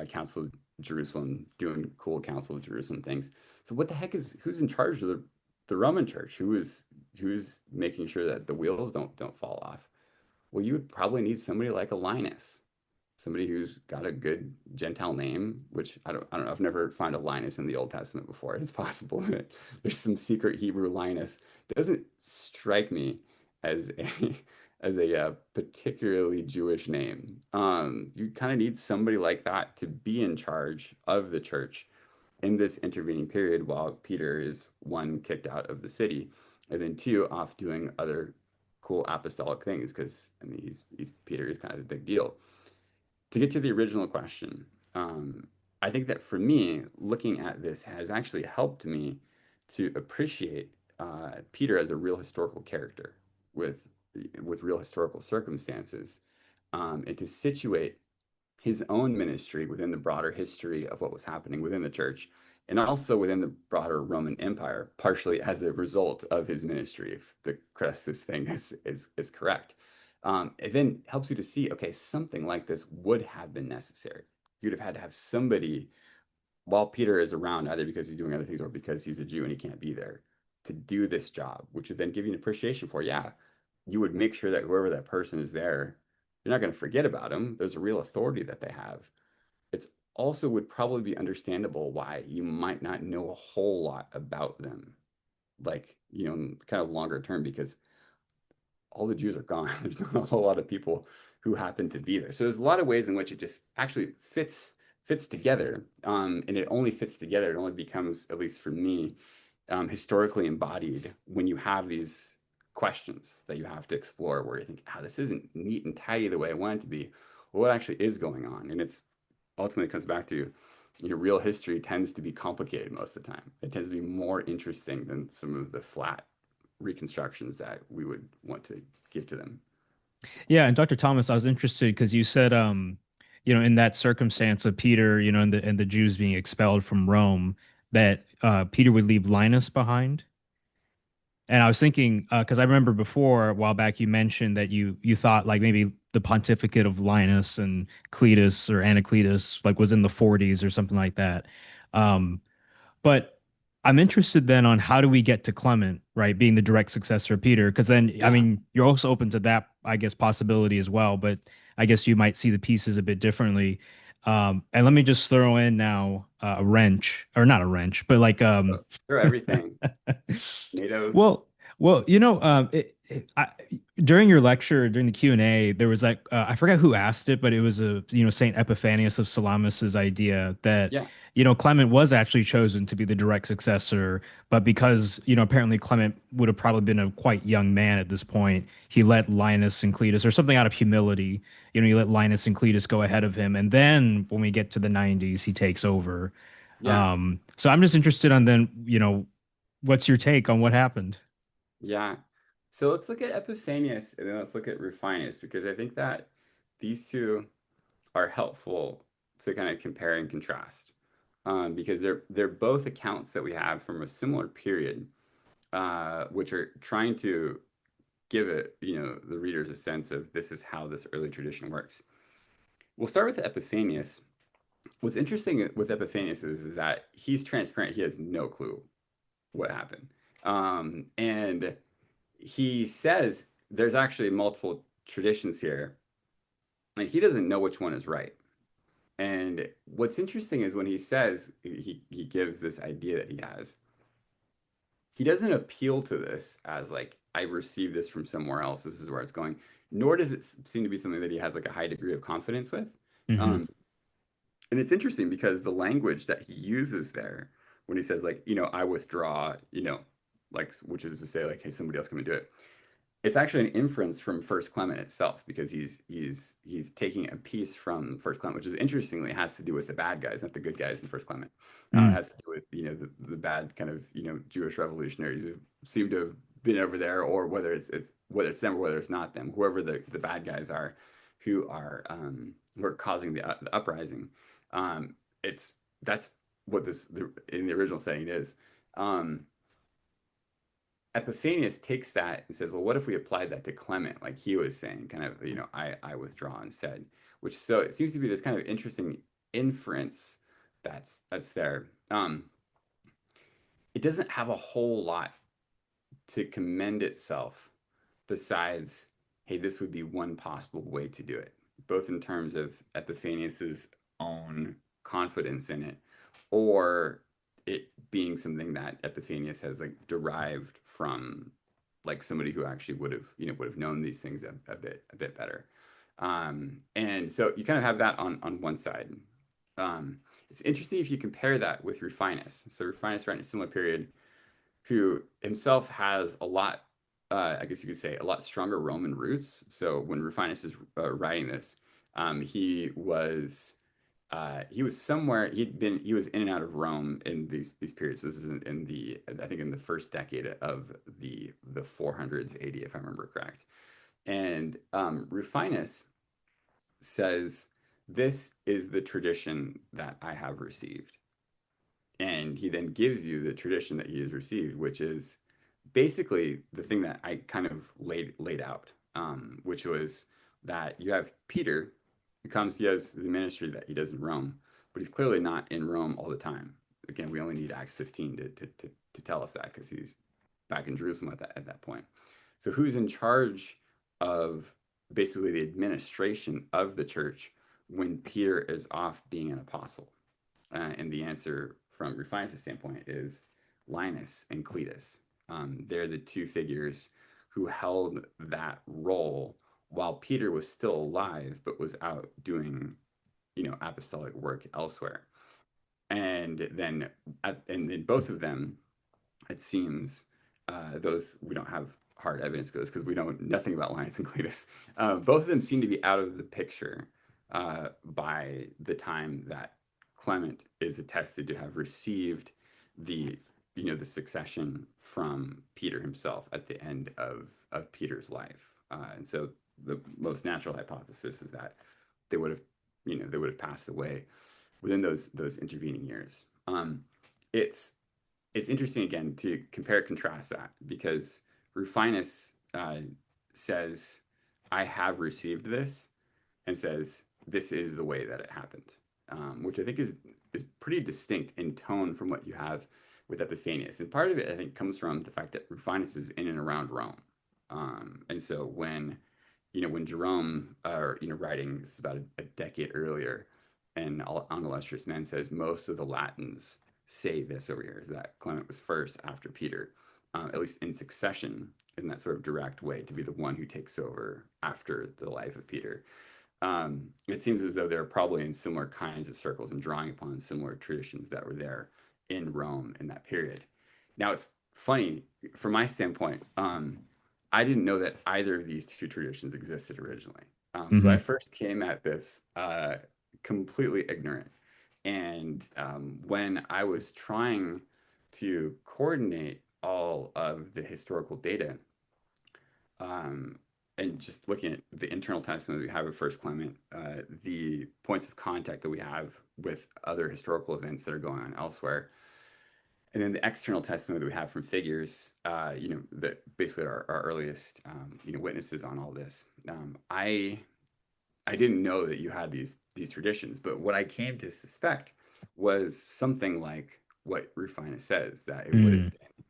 Council of Jerusalem, doing cool Council of Jerusalem things. So what the heck who's in charge of the Roman Church? Who's making sure that the wheels don't fall off? Well, you would probably need somebody like a Linus, somebody who's got a good Gentile name, which I don't know. I've never found a Linus in the Old Testament before. It's possible that there's some secret Hebrew Linus. It doesn't strike me as a particularly Jewish name. You kind of need somebody like that to be in charge of the church in this intervening period while Peter is one kicked out of the city, and then two off doing other cool apostolic things because I mean he's Peter is kind of a big deal. To get to the original question, I think that for me, looking at this has actually helped me to appreciate Peter as a real historical character with real historical circumstances, and to situate his own ministry within the broader history of what was happening within the church and also within the broader Roman Empire, partially as a result of his ministry, if the Crestus thing is correct. It then helps you to see, okay, something like this would have been necessary. You'd have had to have somebody while Peter is around, either because he's doing other things or because he's a Jew and he can't be there, to do this job, which would then give you an appreciation for, yeah, you would make sure that whoever that person is there, you're not going to forget about them. There's a real authority that they have. It's also would probably be understandable why you might not know a whole lot about them, like, kind of longer term, because all the Jews are gone. There's not a whole lot of people who happen to be there. So there's a lot of ways in which it just actually fits together. And it only fits together. It only becomes, at least for me, historically embodied when you have these questions that you have to explore where you think, this isn't neat and tidy the way I want it to be. Well, what actually is going on? And it's ultimately comes back to, real history tends to be complicated most of the time. It tends to be more interesting than some of the flat reconstructions that we would want to give to them. Yeah, and Dr. Thomas, I was interested because you said, in that circumstance of Peter, and the Jews being expelled from Rome, that Peter would leave Linus behind. And I was thinking, because I remember before a while back, you mentioned that you thought like maybe the pontificate of Linus and Cletus or Anacletus like was in the 40s or something like that. Um, but I'm interested then on how do we get to Clement, right, being the direct successor of Peter? Because then, I Yeah. mean, you're also open to that, I guess, possibility as well. But I guess you might see the pieces a bit differently. And let me just throw in now a wrench, or not a wrench, but like So through everything, tomatoes. well, well, I, during your lecture, during the Q&A, there was like I forget who asked it, but it was a Saint Epiphanius of Salamis's idea that Yeah, Clement was actually chosen to be the direct successor, but because apparently Clement would have probably been a quite young man at this point, he let Linus and Cletus, or something out of humility, he let Linus and Cletus go ahead of him, and then when we get to the 90s, he takes over. yeah, So I'm just interested on then, what's your take on what happened? yeah. So let's look at Epiphanius and then let's look at Rufinus because I think that these two are helpful to kind of compare and contrast because they're both accounts that we have from a similar period, which are trying to give it, the readers a sense of this is how this early tradition works. We'll start with Epiphanius. What's interesting with Epiphanius is that he's transparent. He has no clue what happened. And he says there's actually multiple traditions here, and he doesn't know which one is right. And what's interesting is when he says he gives this idea that he has, he doesn't appeal to this as like I received this from somewhere else. This is where it's going. Nor does it seem to be something that he has like a high degree of confidence with. Hmm. Um, and it's interesting because the language that he uses there when he says like I withdraw, like which is to say like hey somebody else come and do it. It's actually an inference from First Clement itself because he's taking a piece from First Clement, which is interestingly has to do with the bad guys, not the good guys in First Clement. It has to do with the bad kind of Jewish revolutionaries who seem to have been over there, or whether it's whether it's them or whether it's not them, whoever the bad guys are, who are causing the uprising. It's that's what in the original setting is. Um, Epiphanius takes that and says, well, what if we applied that to Clement, like he was saying, kind of, I withdraw instead, which so it seems to be this kind of interesting inference that's there. It doesn't have a whole lot to commend itself besides, hey, this would be one possible way to do it, both in terms of Epiphanius's own confidence in it, or it being something that Epiphanius has like derived from like somebody who actually would have known these things a bit better. And so you kind of have that on one side. It's interesting if you compare that with Rufinus. So Rufinus, right in a similar period, who himself has a lot, I guess you could say, a lot stronger Roman roots. So when Rufinus is writing this, he was somewhere he was in and out of Rome in these periods. This is in the I think in the first decade of the 400s AD, if I remember correct. And Rufinus says, "This is the tradition that I have received." And he then gives you the tradition that he has received, which is basically the thing that I kind of laid out, which was that you have Peter, he has the ministry that he does in Rome, but he's clearly not in Rome all the time. Again, we only need Acts 15 to tell us that because he's back in Jerusalem at that point. So who's in charge of basically the administration of the church when Peter is off being an apostle? And the answer from Rufinus' standpoint is Linus and Cletus. They're the two figures who held that role while Peter was still alive, but was out doing, apostolic work elsewhere. And then both of them, it seems, those we don't have hard evidence goes because we know nothing about Linus and Cletus. Both of them seem to be out of the picture by the time that Clement is attested to have received the the succession from Peter himself at the end of Peter's life. And so the most natural hypothesis is that they would have they would have passed away within those intervening years. It's it's interesting again to compare and contrast that because Rufinus says, "I have received this," and says, "This is the way that it happened," which I think is pretty distinct in tone from what you have with Epiphanius. And part of it, I think, comes from the fact that Rufinus is in and around Rome, and so when Jerome, writing this is about a decade earlier, and on Illustrious Men says most of the Latins say this over here is that Clement was first after Peter. at least in succession, in that sort of direct way, to be the one who takes over after the life of Peter. It seems as though they're probably in similar kinds of circles and drawing upon similar traditions that were there in Rome in that period. Now, it's funny from my standpoint. I didn't know that either of these two traditions existed originally. So I Hmm. first came at this completely ignorant. And when I was trying to coordinate all of the historical data, um, and just looking at the internal testimony we have of First Clement, the points of contact that we have with other historical events that are going on elsewhere, and then the external testimony that we have from figures, that basically are our earliest, witnesses on all this. I didn't know that you had these traditions, but what I came to suspect was something like what Rufinus says, that it would have Mm. been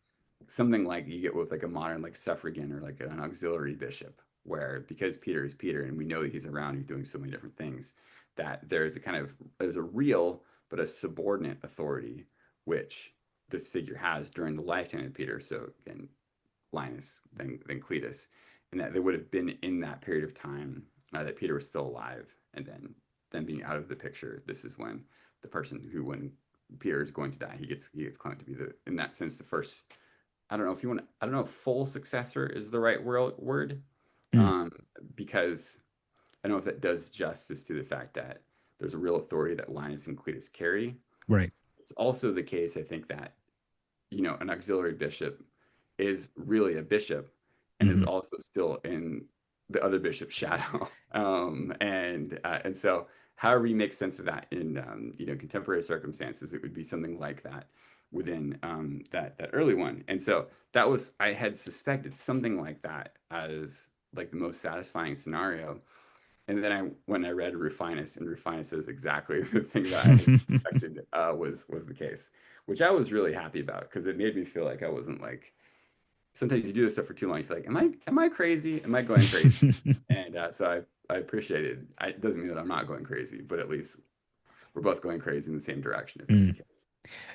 something like you get with like a modern like suffragan or like an auxiliary bishop, where because Peter is Peter and we know that he's around, he's doing so many different things, that there's a real but a subordinate authority which this figure has during the lifetime of Peter. So again, Linus, then Cletus, and that they would have been in that period of time that Peter was still alive, and then being out of the picture. This is when the person who, when Peter is going to die, he gets Clement to be the, in that sense, the first. I don't know if you want. I don't know if full successor is the right word, Mm. um, because I don't know if that does justice to the fact that there's a real authority that Linus and Cletus carry. Right. It's also the case, I think, that an auxiliary bishop is really a bishop and is Hmm. also still in the other bishop's shadow. And so, however you make sense of that in contemporary circumstances, it would be something like that within that early one. And so that was, I had suspected something like that as like the most satisfying scenario. And then when I read Rufinus, and Rufinus says exactly the thing that I had suspected was the case, which I was really happy about because it made me feel like I wasn't like, sometimes you do this stuff for too long, you feel like, am I crazy? Am I going crazy? And so I appreciated. It doesn't mean that I'm not going crazy, but at least we're both going crazy in the same direction if it's the Mm. case.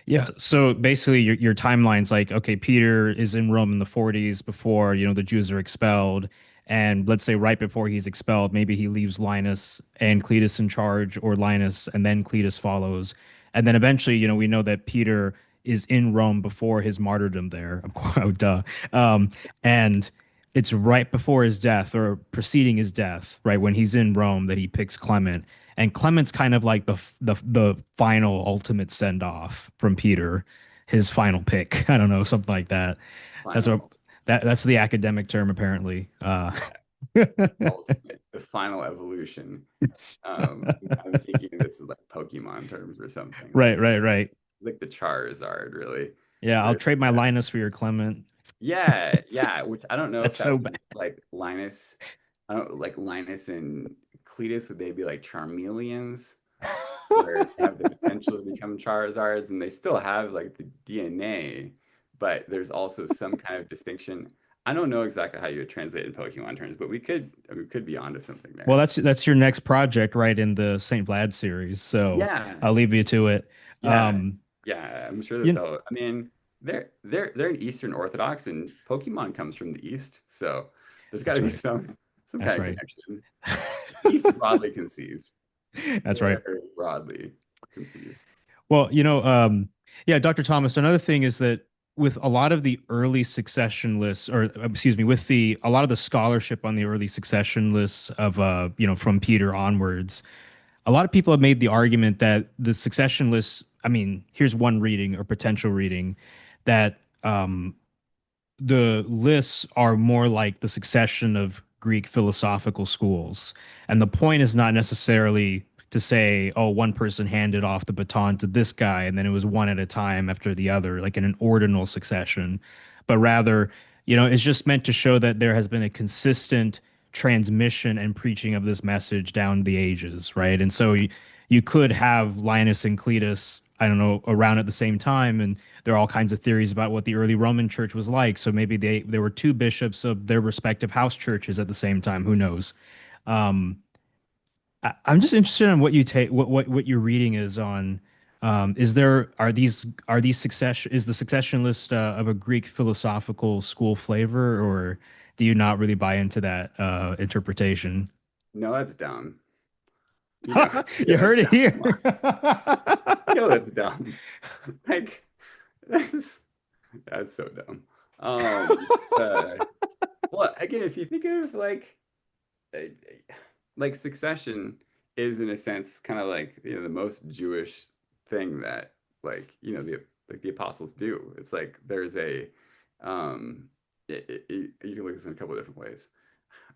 Yeah, so basically your timeline's like, okay, Peter is in Rome in the 40s before, the Jews are expelled. And let's say right before he's expelled, maybe he leaves Linus and Cletus in charge, or Linus and then Cletus follows. And then eventually, we know that Peter is in Rome before his martyrdom there. Of course, oh, duh. Um, and it's right before his death or preceding his death, right, when he's in Rome, that he picks Clement. And Clement's kind of like the final ultimate send off from Peter, his final pick. I don't know, something like that. That's what Final, that's the academic term apparently. yeah, ultimate, the final evolution. I'm thinking this is like Pokemon terms or something, Right, right, right. like the Charizard, really. Yeah, I'll There's trade my Linus for your Clement. Yeah, yeah, which I don't know if That's that so would bad. be like Linus. I don't like Linus and Cletus. Would they be like Charmeleons, where they have the potential to become Charizards, and they still have like the DNA, but there's also some kind of distinction. I don't know exactly how you would translate in Pokemon terms, but we could be onto something Well, there. that's your next project, right, in the Saint Vlad series. So Yeah, I'll leave you to it. yeah, Um, yeah. I'm sure that you they'll. I mean, they're an Eastern Orthodox, and Pokemon comes from the East, so there's got that's to be right. some That's kind of right. connection. East broadly conceived, That's right. very broadly conceived. Well, yeah, Dr. Thomas, another thing is that with a lot of the early succession lists, or excuse me, with the a lot of the scholarship on the early succession lists of from Peter onwards, a lot of people have made the argument that the succession lists, I mean, here's one reading or potential reading, that the lists are more like the succession of Greek philosophical schools. And the point is not necessarily to say, oh, one person handed off the baton to this guy, and then it was one at a time after the other, like in an ordinal succession, but rather, it's just meant to show that there has been a consistent transmission and preaching of this message down the ages, right? And so you could have Linus and Cletus, I don't know, around at the same time, and there are all kinds of theories about what the early Roman church was like. So maybe there were two bishops of their respective house churches at the same time. Who knows? Um, I'm just interested in what you take, what your reading is on. Is there are these succession is the succession list of a Greek philosophical school flavor, or do you not really buy into that interpretation? No, that's dumb. You You know that's heard it dumb. here. Come on. That's dumb. Like that's that's so dumb. Uh, well, again, if you think of uh, like Succession is in a sense kind of like the most Jewish thing that the apostles do. It's like there's a you can look at this in a couple of different ways.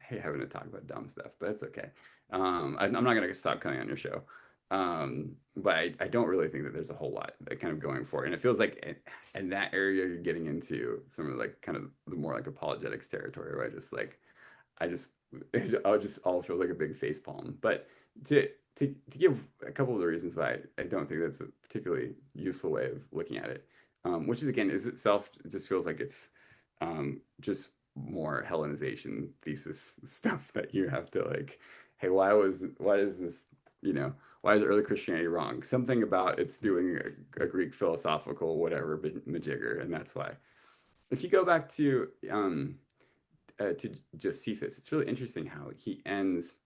I hate having to talk about dumb stuff, but it's okay. I'm not gonna stop coming on your show. But I don't really think that there's a whole lot that kind of going for it. And it feels like in that area you're getting into some of like kind of the more like apologetics territory, where I just I just all feels like a big face palm. But to to give a couple of the reasons why I don't think that's a particularly useful way of looking at it, which is again is itself it just feels like it's just more Hellenization thesis stuff that you have to like, hey, why is this why is early Christianity wrong? Something about it's doing a Greek philosophical whatever majigger, and that's why. If you go back to Josephus, it's really interesting how he ends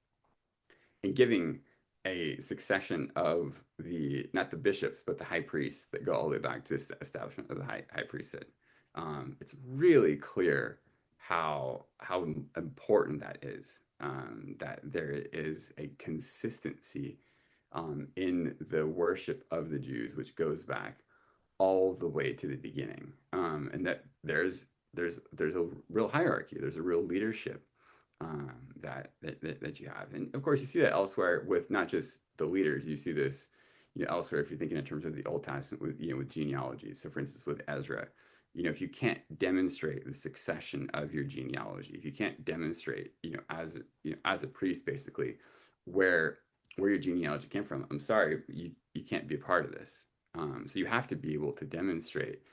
in giving a succession of the not the bishops but the high priests that go all the way back to the establishment of the high priesthood. It's really clear how important that is. That there is a consistency in the worship of the Jews, which goes back all the way to the beginning, and that there's a real hierarchy, there's a real leadership that you have, and of course you see that elsewhere with not just the leaders. You see this, elsewhere if you're thinking in terms of the Old Testament with with genealogy. So, for instance, with Ezra, if you can't demonstrate the succession of your genealogy, if you can't demonstrate, as a priest, basically, where your genealogy came from, I'm sorry, you can't be a part of this. So you have to be able to demonstrate,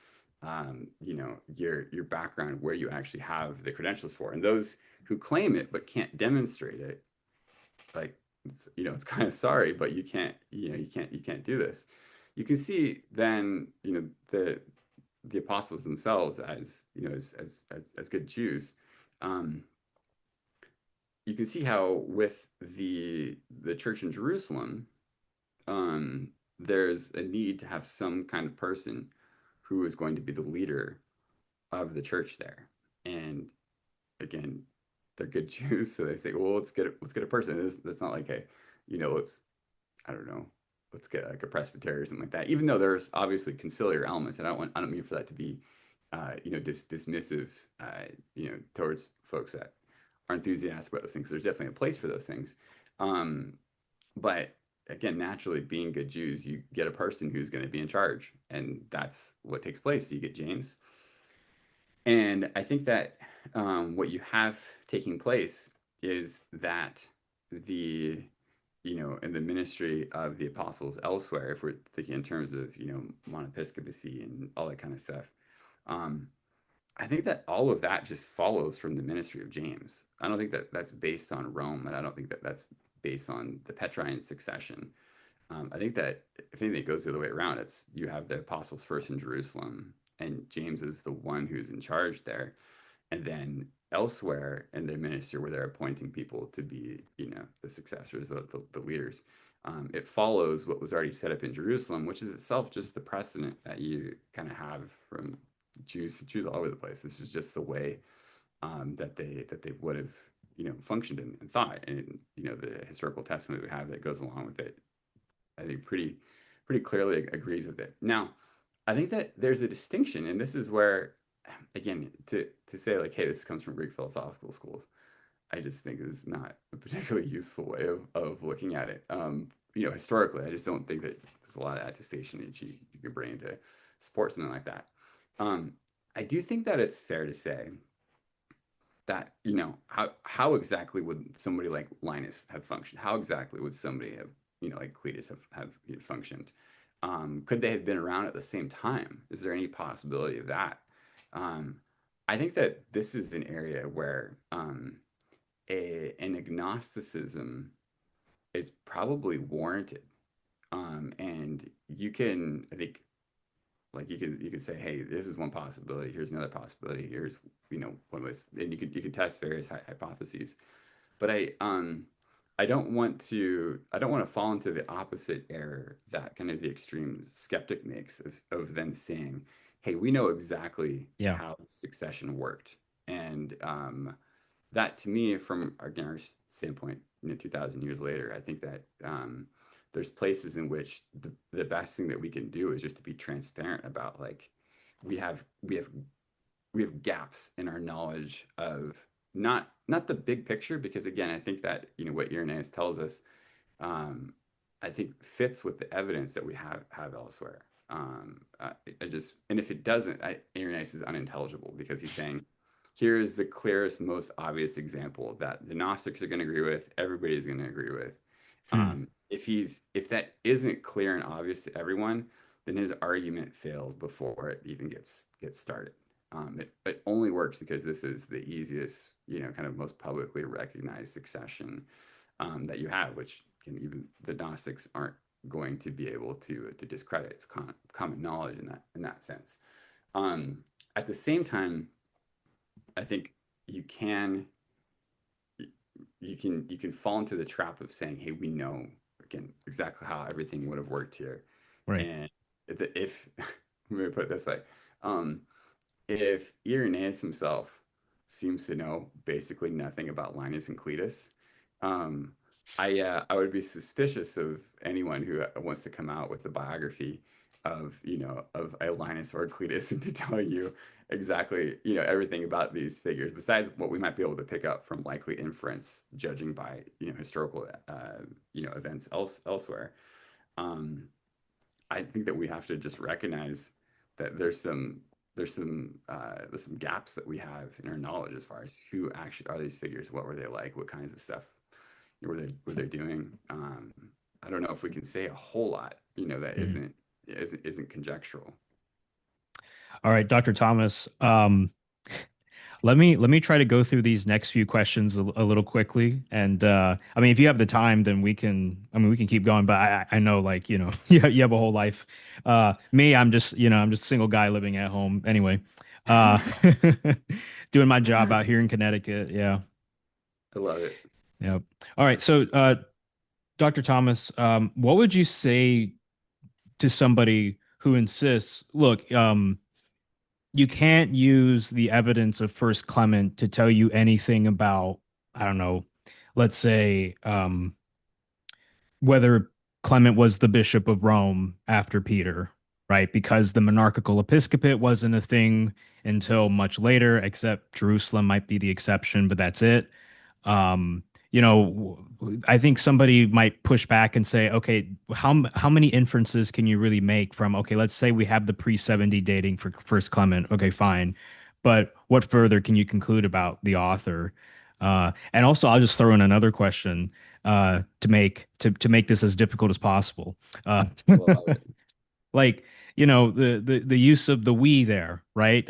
your background, where you actually have the credentials for. And those who claim it but can't demonstrate it, like it's kind of sorry, but you can't do this. You can see then, the apostles themselves as as good Jews. Um, you can see how with the church in Jerusalem, there's a need to have some kind of person who is going to be the leader of the church there. And again, they're good Jews, so they say, well, let's get a person. That's not like a, let's I don't know, let's get like a presbytery or something like that. Even though there's obviously conciliar elements, and I don't mean for that to be, dismissive, towards folks that are enthusiastic about those things. There's definitely a place for those things. Um, but again, naturally, being good Jews, you get a person who's going to be in charge, and that's what takes place. You get James, and I think that what you have taking place is that the in the ministry of the apostles elsewhere, if we're thinking in terms of monepiscopacy and all that kind of stuff, um, I think that all of that just follows from the ministry of James. I don't think that that's based on Rome, and I don't think that that's based on the Petrine succession. I think that if anything, it goes the other way around. It's you have the apostles first in Jerusalem, and James is the one who's in charge there, and then elsewhere in their ministry, where they're appointing people to be, the successors, the leaders. It follows what was already set up in Jerusalem, which is itself just the precedent that you kind of have from Jews all over the place. This is just the way that they would have functioned and thought, and the historical testimony we have that goes along with it, I think pretty clearly agrees with it. Now, I think that there's a distinction, and this is where, again, to say like, hey, this comes from Greek philosophical schools, I just think is not a particularly useful way of looking at it. Historically, I just don't think that there's a lot of attestation that you can bring into support something like that. Um, I do think that it's fair to say that how exactly would somebody like Linus have functioned? How exactly would somebody have like Cletus have functioned? Could they have been around at the same time? Is there any possibility of that? Um, I think that this is an area where an agnosticism is probably warranted, and And you can, I think, like you can say, hey, this is one possibility. Here's another possibility. Here's, one way, and you can test various hypotheses. But I don't want to fall into the opposite error that kind of the extreme skeptic makes of then saying, hey, we know exactly Yeah. how succession worked. And that to me, from again our standpoint, 2,000 years later, I think that there's places in which the best thing that we can do is just to be transparent about, like, we have we have we have gaps in our knowledge of not the big picture, because again, I think that what Irenaeus tells us, um, I think fits with the evidence that we have elsewhere. I just, and if it doesn't, Irenaeus is unintelligible, because he's saying, here is the clearest, most obvious example that the Gnostics are going to agree with, everybody's going to agree with. Hmm. If that isn't clear and obvious to everyone, then his argument fails before it even gets started. It only works because this is the easiest, kind of most publicly recognized succession that you have, which even the Gnostics aren't going to be able to discredit. It's common knowledge in that sense. Um, at the same time, I think you can you can fall into the trap of saying, hey, we know again exactly how everything would have worked here, Right. and if let me put it this way, um, if Irenaeus himself seems to know basically nothing about Linus and Cletus, um, I would be suspicious of anyone who wants to come out with a biography of a Linus or a Cletus and to tell you exactly everything about these figures, besides what we might be able to pick up from likely inference, judging by historical events elsewhere. Um, I think that we have to just recognize that there's some gaps that we have in our knowledge as far as who actually are these figures, what were they like, what kinds of stuff were they doing. I don't know if we can say a whole lot, that Mhm. isn't conjectural. All right, Dr. Thomas. Let me try to go through these next few questions a little quickly. And I mean, if you have the time, then we can keep going. But I know, like, you have a whole life. Me, I'm just a single guy living at home anyway. Uh, doing my job out here in Connecticut. Yeah. I love it. Yep. All right. So, Dr. Thomas, what would you say to somebody who insists, look, you can't use the evidence of First Clement to tell you anything about, I don't know, let's say, whether Clement was the Bishop of Rome after Peter, right? Because the monarchical episcopate wasn't a thing until much later, except Jerusalem might be the exception, but that's it. Um, I think somebody might push back and say, okay, how many inferences can you really make from, okay, let's say we have the pre-70 dating for First Clement. Okay, fine. But what further can you conclude about the author? And also, I'll just throw in another question to make this as difficult as possible. Uh, I love it. like the use of the we there, right?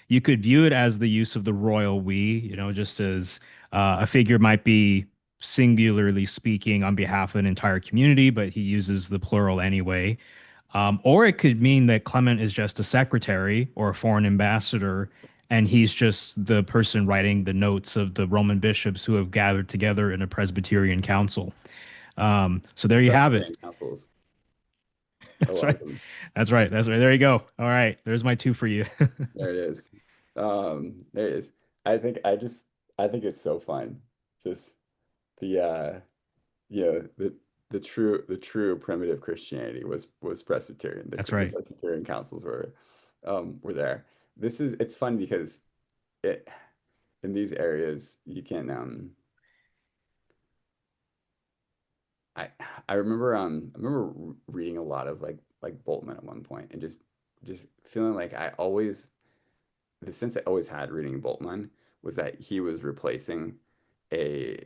You could view it as the use of the royal we, just as a figure might be singularly speaking on behalf of an entire community, but he uses the plural anyway. Or it could mean that Clement is just a secretary or a foreign ambassador, and he's just the person writing the notes of the Roman bishops who have gathered together in a Presbyterian council. So there These you have it. Presbyterian councils, I That's right. love them. That's right. That's right. There you go. All right. There's my two for you. There it is. There it is. I think I just I think it's so fun. Just the the true primitive Christianity was Presbyterian. That's The right. Presbyterian councils were there. It's fun because it in these areas you can I I remember reading a lot of like Boltman at one point, and just feeling like the sense I always had reading Boltman was that he was replacing a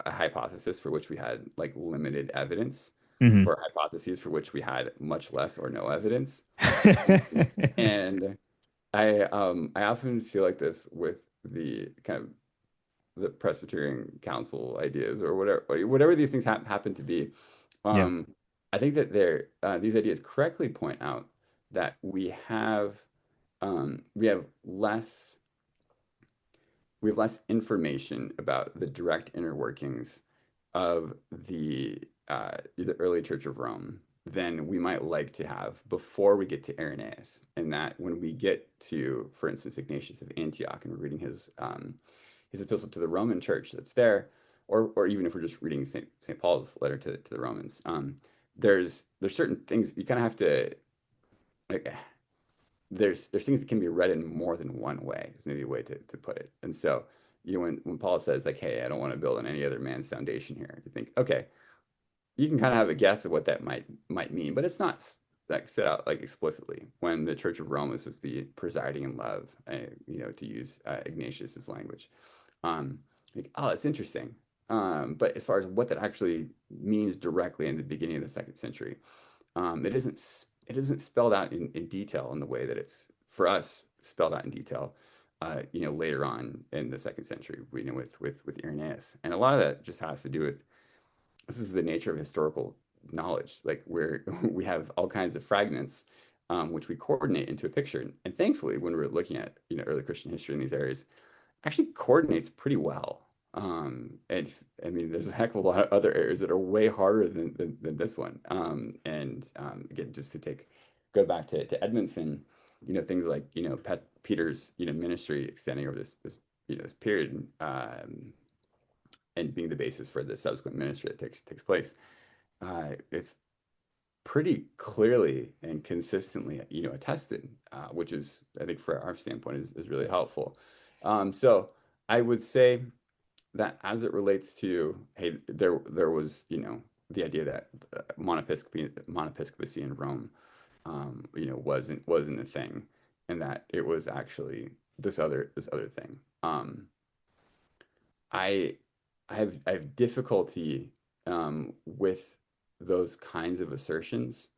a hypothesis for which we had like limited evidence Hmm. for hypotheses for which we had much less or no evidence. And I often feel like this with the kind of the Presbyterian Council ideas or whatever these things happen to be. Yeah. Um, I think that these ideas correctly point out that we have less information about the direct inner workings of the early Church of Rome than we might like to have before we get to Irenaeus. And that when we get to, for instance, Ignatius of Antioch, and we're reading his epistle to the Roman Church that's there, or even if we're just reading St. Paul's letter to the Romans, there's certain things you kind of have to like there's things that can be read in more than one way is maybe a way to put it. And so, when Paul says like, hey, I don't want to build on any other man's foundation here, you think, okay, you can kind of have a guess of what that might mean, but it's not like set out like explicitly when the Church of Rome is supposed to be presiding in love, to use Ignatius's language. Like, oh, it's interesting. But as far as what that actually means directly in the beginning of the second century, it isn't spelled out in detail in the way that it's for us spelled out in detail. Later on in the second century, with Irenaeus, and a lot of that just has to do with this is the nature of historical knowledge, like where we have all kinds of fragments, which we coordinate into a picture. And thankfully, when we're looking at early Christian history in these areas, actually coordinates pretty well. And I mean, there's a heck of a lot of other areas that are way harder than this one. Again, just to go back to Edmondson, things like Peter's ministry extending over this period, and being the basis for the subsequent ministry that takes place. It's pretty clearly and consistently attested, which is, I think, for our standpoint is really helpful. So I would say that as it relates to, hey, there was the idea that Monepiscopacy in Rome wasn't a thing, and that it was actually this other thing. I I have difficulty with those kinds of assertions,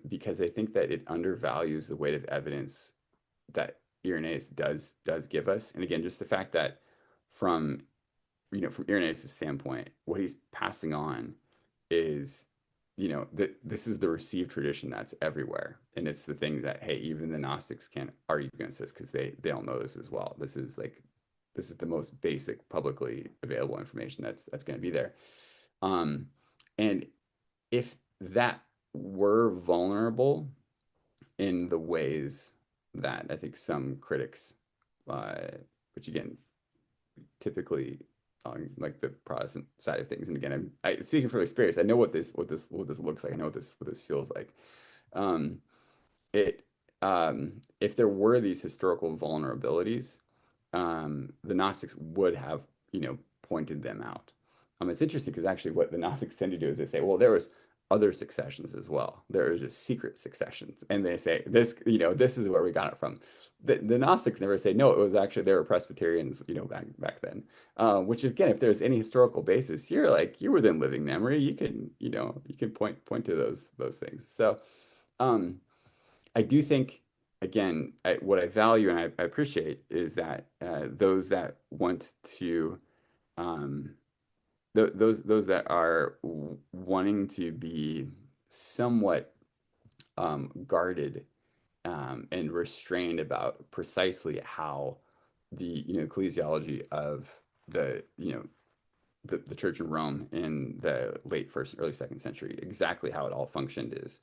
because I think that it undervalues the weight of evidence that Irenaeus does give us. And again, just the fact that from from Irenaeus' standpoint, what he's passing on is that this is the received tradition that's everywhere, and it's the thing that, hey, even the Gnostics can't argue against this because they all know this as well. This is the most basic publicly available information that's going to be there. Um, and if that were vulnerable in the ways that I think some critics, which again, typically on like the Protestant side of things, and again, I speaking from experience, I know what this looks like. I know what this feels like. Um, it if there were these historical vulnerabilities, the Gnostics would have, pointed them out. It's interesting because actually what the Gnostics tend to do is they say, well, there was other successions as well. There are just secret successions. And they say, this is where we got it from. The Gnostics never say, no, it was actually, there were Presbyterians, back then. Which again, if there's any historical basis, you're within living memory. You can point to those things. So, I do think, again, what I value and I appreciate is that those that want to, um, those that are wanting to be somewhat guarded and restrained about precisely how the ecclesiology of the Church in Rome in the late first, early second century, exactly how it all functioned is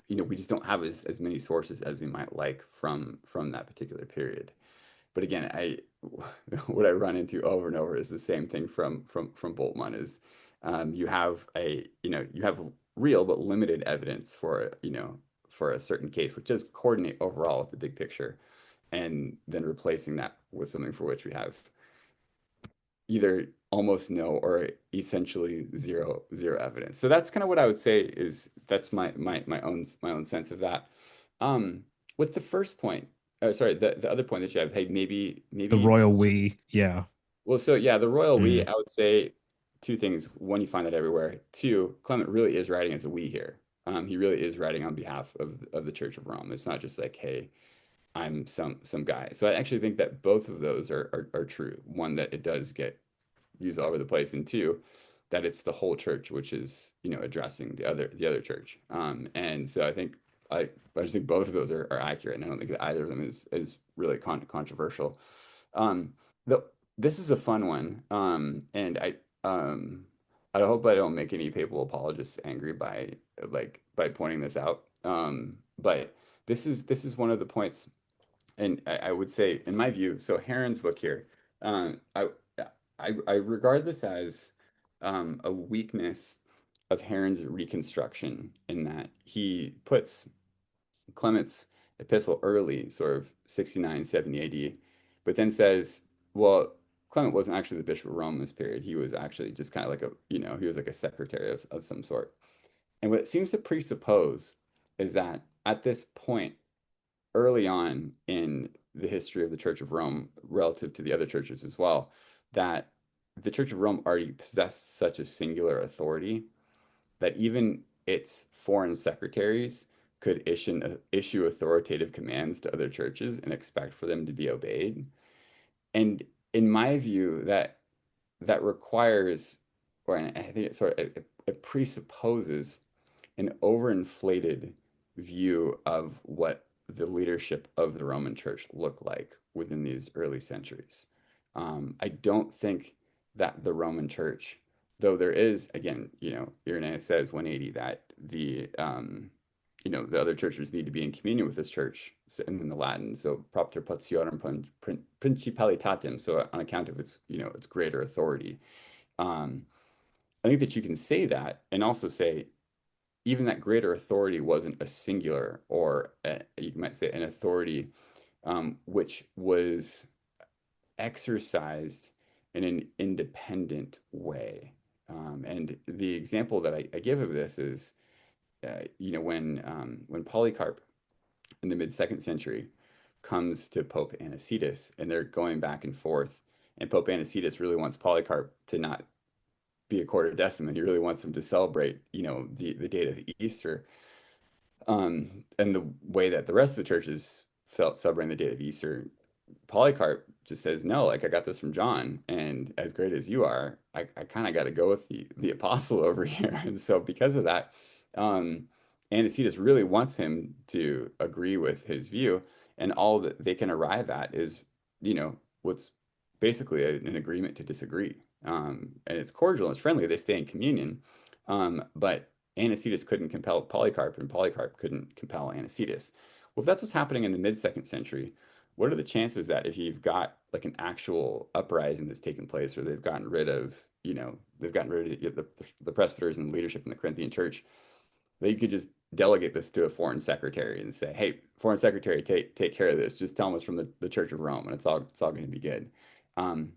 we just don't have as many sources as we might like from that particular period. But again, what I run into over and over is the same thing from Boltzmann is you have real but limited evidence for a certain case, which does coordinate overall with the big picture, and then replacing that with something for which we have either almost no or essentially zero evidence. So that's kind of what I would say is that's my own sense of that. With the first point, sorry, the other point that you have, hey, The maybe royal we, yeah. well, so yeah, the royal we, Mm. I would say two things. One, you find that everywhere. Two, Clement really is writing as a we here. He really is writing on behalf of the Church of Rome. It's not just like, hey, I'm some guy. So I actually think that both of those are true. One, that it does get used all over the place, and two, that it's the whole church which is, addressing the other church. And so I just think both of those are accurate, and I don't think that either of them is really controversial. Um, the This is a fun one, and I hope I don't make any papal apologists angry by pointing this out. But this is one of the points, and I would say, in my view, so Heron's book here, um, I I regard this as a weakness of Heron's reconstruction in that he puts Clement's epistle early, sort of 69, 70 AD, but then says, well, Clement wasn't actually the Bishop of Rome in this period. He was actually just kind of like he was like a secretary of some sort. And what it seems to presuppose is that at this point, early on in the history of the Church of Rome, relative to the other churches as well, that the Church of Rome already possessed such a singular authority that even its foreign secretaries could issue authoritative commands to other churches and expect for them to be obeyed. And in my view, that requires, or I think it presupposes an overinflated view of what the leadership of the Roman Church looked like within these early centuries. I don't think that the Roman Church, though there is, again, Irenaeus says 180 that the other churches need to be in communion with this church, and in the Latin, so propter potiorum principalitatem, so on account of its greater authority. Um, I think that you can say that and also say even that greater authority wasn't a singular, or you might say an authority which was exercised in an independent way. And the example that I give of this is, when Polycarp in the mid-second century comes to Pope Anicetus, and they're going back and forth, and Pope Anicetus really wants Polycarp to not be a quartodeciman. He really wants him to celebrate, the date of Easter, and the way that the rest of the churches felt celebrating the date of Easter. Polycarp just says, no, like I got this from John, and as great as you are, I kind of got to go with the apostle over here. And so because of that, Anicetus really wants him to agree with his view, and all that they can arrive at is, what's basically an agreement to disagree. And it's cordial and it's friendly. They stay in communion, but Anicetus couldn't compel Polycarp, and Polycarp couldn't compel Anicetus. Well, if that's what's happening in the mid-second century, what are the chances that if you've got like an actual uprising that's taken place, or they've gotten rid of the presbyters and the leadership in the Corinthian church, that you could just delegate this to a foreign secretary and say, hey, foreign secretary, take care of this. Just tell them it's from the Church of Rome, and it's all going to be good. Um,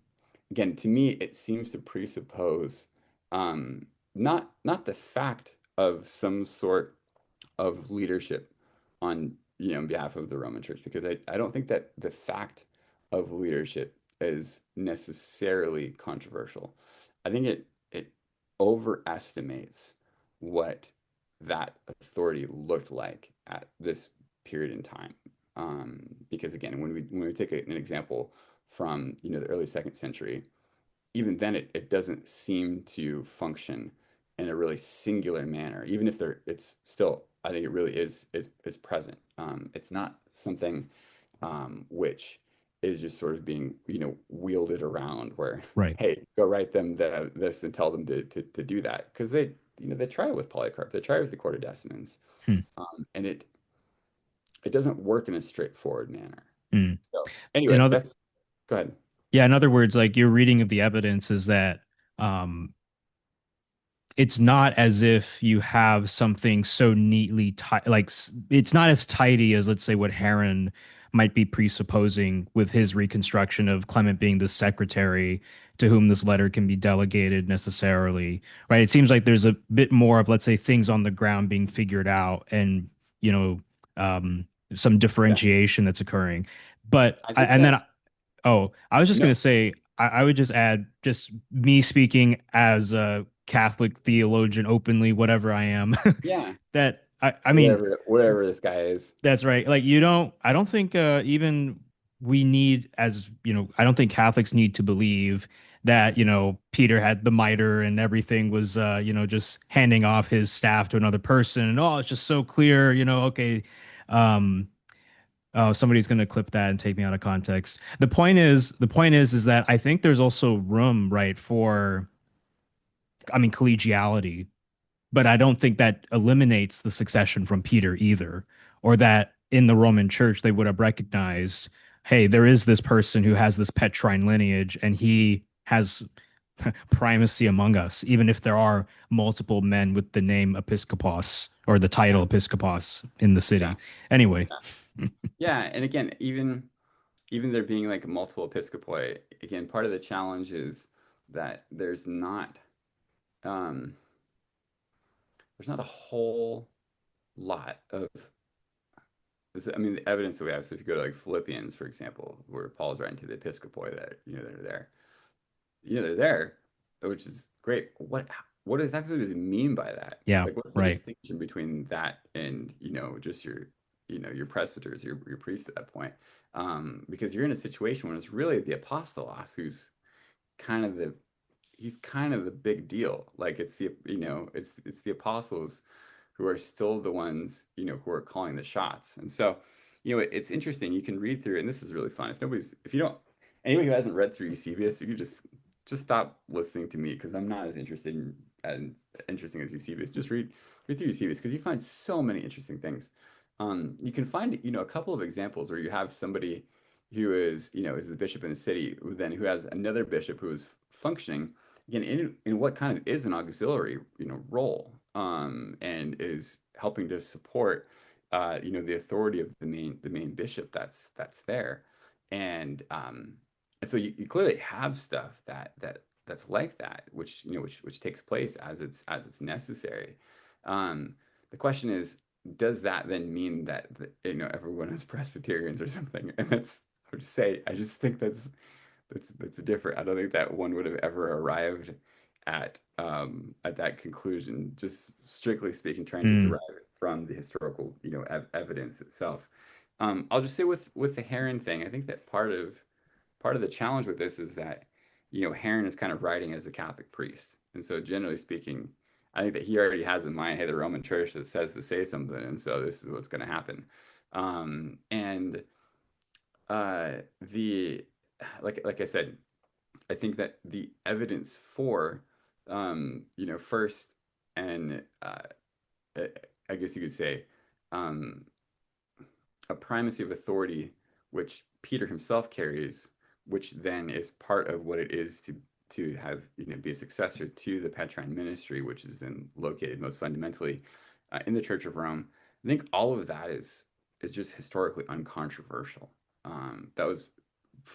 Again, to me, it seems to presuppose not the fact of some sort of leadership on behalf of the Roman Church, because I don't think that the fact of leadership is necessarily controversial. I think it overestimates what that authority looked like at this period in time. Because again, when we take an example from the early second century, even then it doesn't seem to function in a really singular manner. Even if it's still, I think it really is present. It's not something which is just sort of being wielded around where, Right. hey, go write them this and tell them to do that, because they try it with Polycarp, they try it with the Quartodecimans, Hmm. and it doesn't work in a straightforward manner. Hmm. So In anyway, other, that's go ahead. yeah, in other words, like your reading of the evidence is that um, it's not as if you have something so neatly tight, like it's not as tidy as, let's say, what Heron might be presupposing with his reconstruction of Clement being the secretary to whom this letter can be delegated necessarily, right? It seems like there's a bit more of, let's say, things on the ground being figured out, and you know, some Yeah, differentiation that's occurring. But I I, think and that then Oh, I was just no, going to say, I would just add, just me speaking as a Catholic theologian openly, whatever I am, yeah, that I mean, whatever this guy is. that's right. Like, I don't think even we need, as, I don't think Catholics need to believe that, Peter had the mitre and everything was, just handing off his staff to another person. And oh, it's just so clear, okay. Um, oh, somebody's going to clip that and take me out of context. The point is that I think there's also room, right, for, I mean, collegiality, but I don't think that eliminates the succession from Peter either, or that in the Roman Church they would have recognized, hey, there is this person who has this Petrine lineage, and he has primacy among us, even if there are multiple men with the name Episcopos or the Yeah, title Episcopos in the yeah, city. Anyway, yeah. Yeah, and again, even there being like multiple episcopoi, again, part of the challenge is that um, there's not a whole lot of, I mean, the evidence that we have. So if you go to like Philippians, for example, where Paul's writing to the episcopoi that they're there, they're there, which is great. What exactly does it mean by that? yeah, Like, what's the right. distinction between that and just your presbyters, your priests at that point? Because you're in a situation when it's really the apostolos who's kind of the he's kind of the big deal. Like it's the it's the apostles who are still the ones who are calling the shots. And so it's interesting. You can read through, and this is really fun. If you don't anybody who hasn't read through Eusebius, you could just stop listening to me because I'm not as interesting as Eusebius. Just read through Eusebius because you find so many interesting things. You can find a couple of examples where you have somebody who is the bishop in the city who has another bishop who is functioning again in what kind of is an auxiliary role, and is helping to support the authority of the main bishop that's there. And um and so you clearly have stuff that's like that, which takes place as it's necessary. The question is, does that then mean that everyone is Presbyterians or something? And I just think that's different. I don't think that one would have ever arrived at that conclusion, just strictly speaking, trying to Mm, derive it from the historical evidence itself. I'll just say with the Heron thing, I think that part of the challenge with this is that Heron is kind of writing as a Catholic priest, and so generally speaking, I think that he already has in mind, hey, the Roman Church that says to say something, and so this is what's going to happen. And the like I said, I think that the evidence for first and I guess you could say um, a primacy of authority, which Peter himself carries, which then is part of what it is to have be a successor to the Petrine ministry, which is then located most fundamentally in the Church of Rome. I think all of that is just historically uncontroversial. That was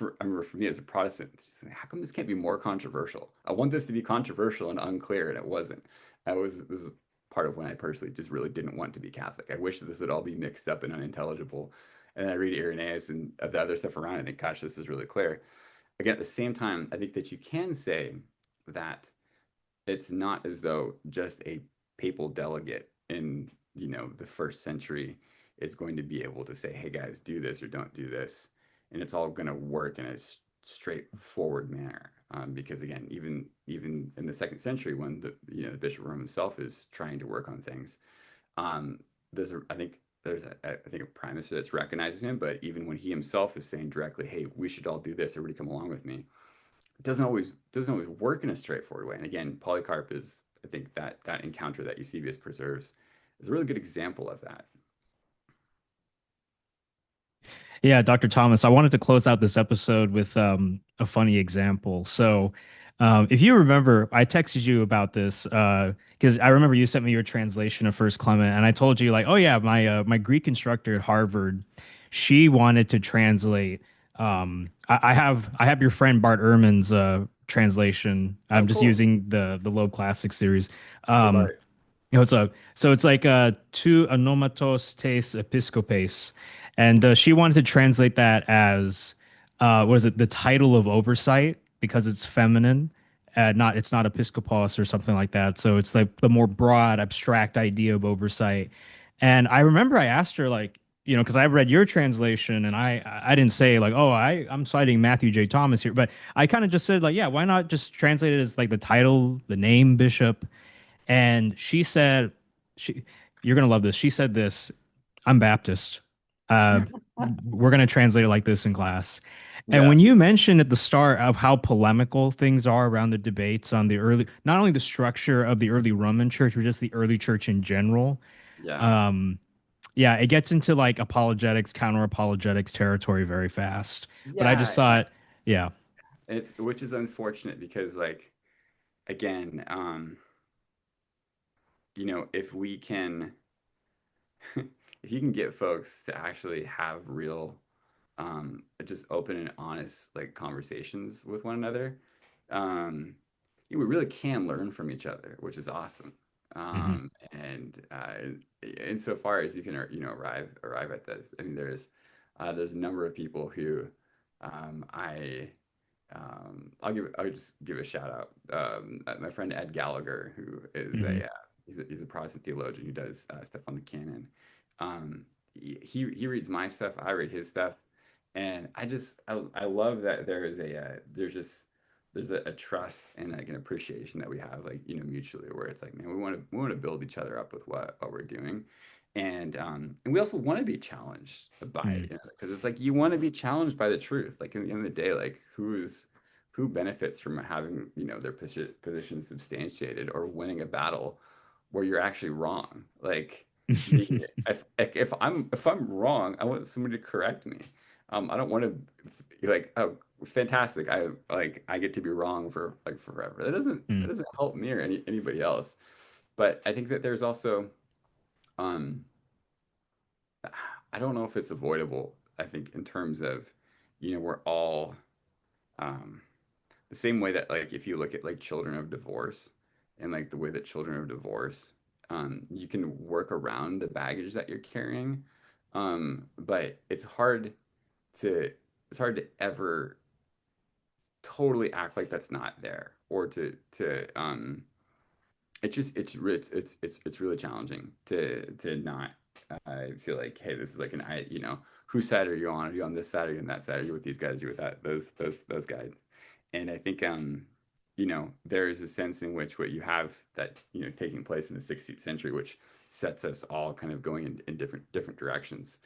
I remember for me as a Protestant, how come this can't be more controversial? I want this to be controversial and unclear, and it wasn't. This is part of when I personally just really didn't want to be Catholic. I wish that this would all be mixed up and unintelligible. And then I read Irenaeus and the other stuff around. I think, gosh, this is really clear. Again, at the same time, I think that you can say that it's not as though just a papal delegate in the first century is going to be able to say, hey guys, do this or don't do this, and it's all going to work in a straightforward manner. Because again, even in the second century, when the Bishop of Rome himself is trying to work on things, um, I think a primacy that's recognizing him. But even when he himself is saying directly, "Hey, we should all do this. Everybody come along with me," it doesn't always work in a straightforward way. And again, Polycarp is, I think, that encounter that Eusebius preserves is a really good example of that. yeah, Dr. Thomas, I wanted to close out this episode with a funny example. So, if you remember, I texted you about this because I remember you sent me your translation of First Clement, and I told you like, oh yeah, my Greek instructor at Harvard, she wanted to translate. I have your friend Bart Ehrman's translation. Oh, I'm just cool. using the Loeb Classic series. Hey, Um, Bart. so it's like tu onomatos tes episcopes, and she wanted to translate that as what is it? The title of oversight because it's feminine, not it's not episcopos or something like that. So it's like the more broad, abstract idea of oversight. And I remember I asked her like, because I read your translation and I didn't say like, oh, I'm citing Matthew J. Thomas here, but I kind of just said like, yeah, why not just translate it as like the title, the name bishop? And she said, she, you're gonna love this. She said this, I'm Baptist. Uh, we're gonna translate it like this in class. And Yeah, when you mentioned at the start of how polemical things are around the debates on the early, not only the structure of the early Roman church, but just the early church in general, yeah, um, yeah, it gets into like apologetics, counter apologetics territory very fast. But I just yeah. thought, yeah. And it's which is unfortunate because like again, if we can if you can get folks to actually have real just open and honest like conversations with one another, um, we really can learn from each other, which is awesome. Hmm. And insofar as you can, arrive at this, I mean, there's a number of people who I I'll just give a shout out. My friend Ed Gallagher, who is Hmm. he's a Protestant theologian who does stuff on the canon. He reads my stuff, I read his stuff, and I love that there's a trust and like an appreciation that we have like mutually where it's like man we want to build each other up with what we're doing. And we also want to be challenged by Hmm. it, because it's like you want to be challenged by the truth. Like in the end of the day, like who benefits from having their position substantiated or winning a battle where you're actually wrong? Like the if I'm wrong, I want somebody to correct me. I don't want to like oh fantastic. I get to be wrong for like forever. That doesn't help me or anybody else. But I think that there's also um I don't know if it's avoidable. I think in terms of, we're all um, the same way that like if you look at like children of divorce and like the way that children of divorce, you can work around the baggage that you're carrying, but to it's hard to ever totally act like that's not there or to it's really challenging to not feel like hey this is like an whose side are you on? Are you on this side? Are you on that side? Are you with these guys? Are you with that those guys? And I think there is a sense in which what you have that taking place in the 16th century, which sets us all kind of going in different directions.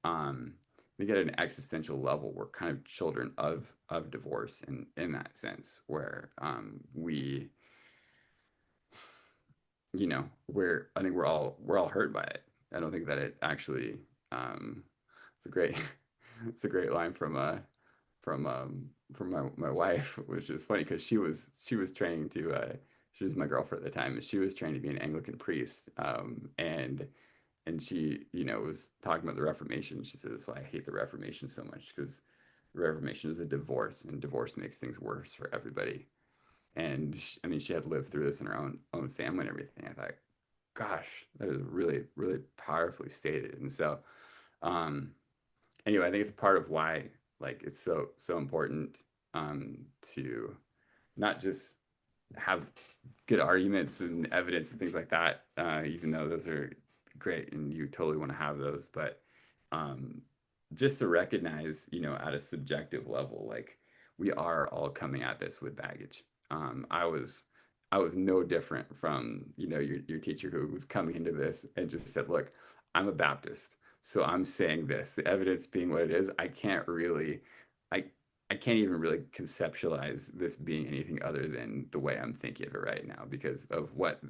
We get an existential level. We're kind of children of divorce in that sense, where we I think we're all hurt by it. I don't think that it actually it's a great it's a great line from my wife, which is funny because she was training to she was my girlfriend at the time and she was trained to be an Anglican priest, and she was talking about the Reformation. She said that's why I hate the Reformation so much, because the Reformation is a divorce and divorce makes things worse for everybody. And I mean, she had lived through this in her own family and everything. I thought, gosh, that is really, really powerfully stated. And so, um, anyway, I think it's part of why like it's so important to not just have good arguments and evidence and things like that, even though those are great and you totally want to have those, but um, just to recognize, at a subjective level, like we are all coming at this with baggage. I was no different from, your teacher who was coming into this and just said, look, I'm a Baptist, so I'm saying this. The evidence being what it is, I I can't even really conceptualize this being anything other than the way I'm thinking of it right now because of what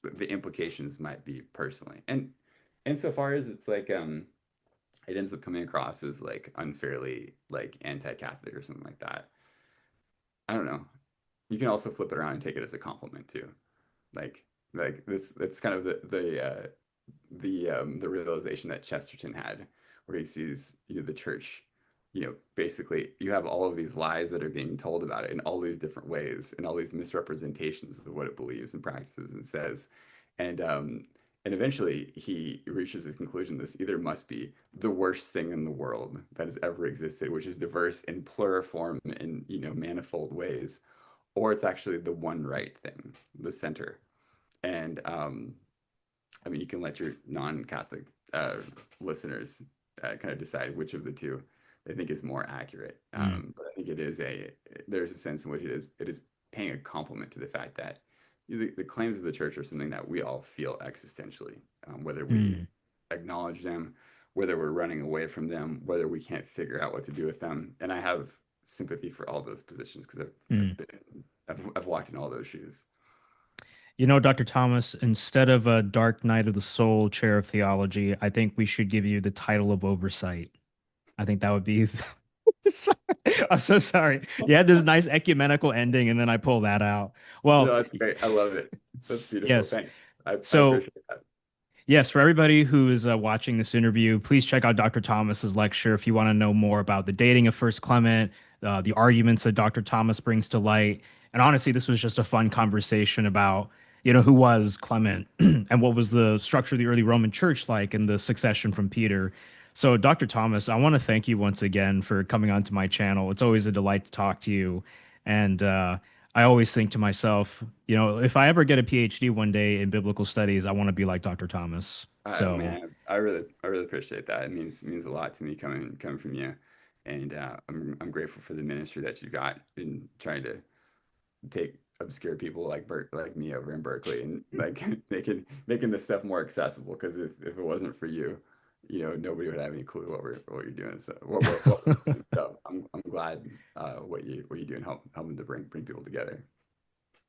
the implications might be personally. And insofar as it's like it ends up coming across as like unfairly like anti-Catholic or something like that. I don't know. You can also flip it around and take it as a compliment too. Like this that's kind of the realization that Chesterton had, where he sees the church, basically you have all of these lies that are being told about it in all these different ways and all these misrepresentations of what it believes and practices and says, and eventually he reaches a conclusion: this either must be the worst thing in the world that has ever existed, which is diverse in pluriform and manifold ways, or it's actually the one right thing, the center. And I mean, you can let your non-Catholic uh, listeners kind of decide which of the two they think is more accurate. Mm, But I think there's a sense in which it is paying a compliment to the fact that the claims of the church are something that we all feel existentially, whether we mm, acknowledge them, whether we're running away from them, whether we can't figure out what to do with them. And I have sympathy for all those positions because mm. I've walked in all those shoes. You know, Dr. Thomas, instead of a Dark Night of the Soul chair of theology, I think we should give you the title of oversight. I think that would be. Sorry. I'm so sorry. You had this nice ecumenical ending, and then I pull that out. Well, No, that's great. I love it. That's beautiful. yes. Thanks. I So appreciate that. yes, for everybody who is watching this interview, please check out Dr. Thomas's lecture if you want to know more about the dating of First Clement, the arguments that Dr. Thomas brings to light. And honestly, this was just a fun conversation about, who was Clement and what was the structure of the early Roman Church like and the succession from Peter. So, Dr. Thomas, I want to thank you once again for coming onto my channel. It's always a delight to talk to you. And I always think to myself, if I ever get a PhD one day in biblical studies, I want to be like Dr. Thomas. So, Man, I really appreciate that. It means a lot to me coming from you, and I'm grateful for the ministry that you got in trying to take obscure people like me over in Berkeley and like making this stuff more accessible. Because if it wasn't for you, nobody would have any clue what you're doing. So what we're doing. So I'm glad what you do and helping to bring people together.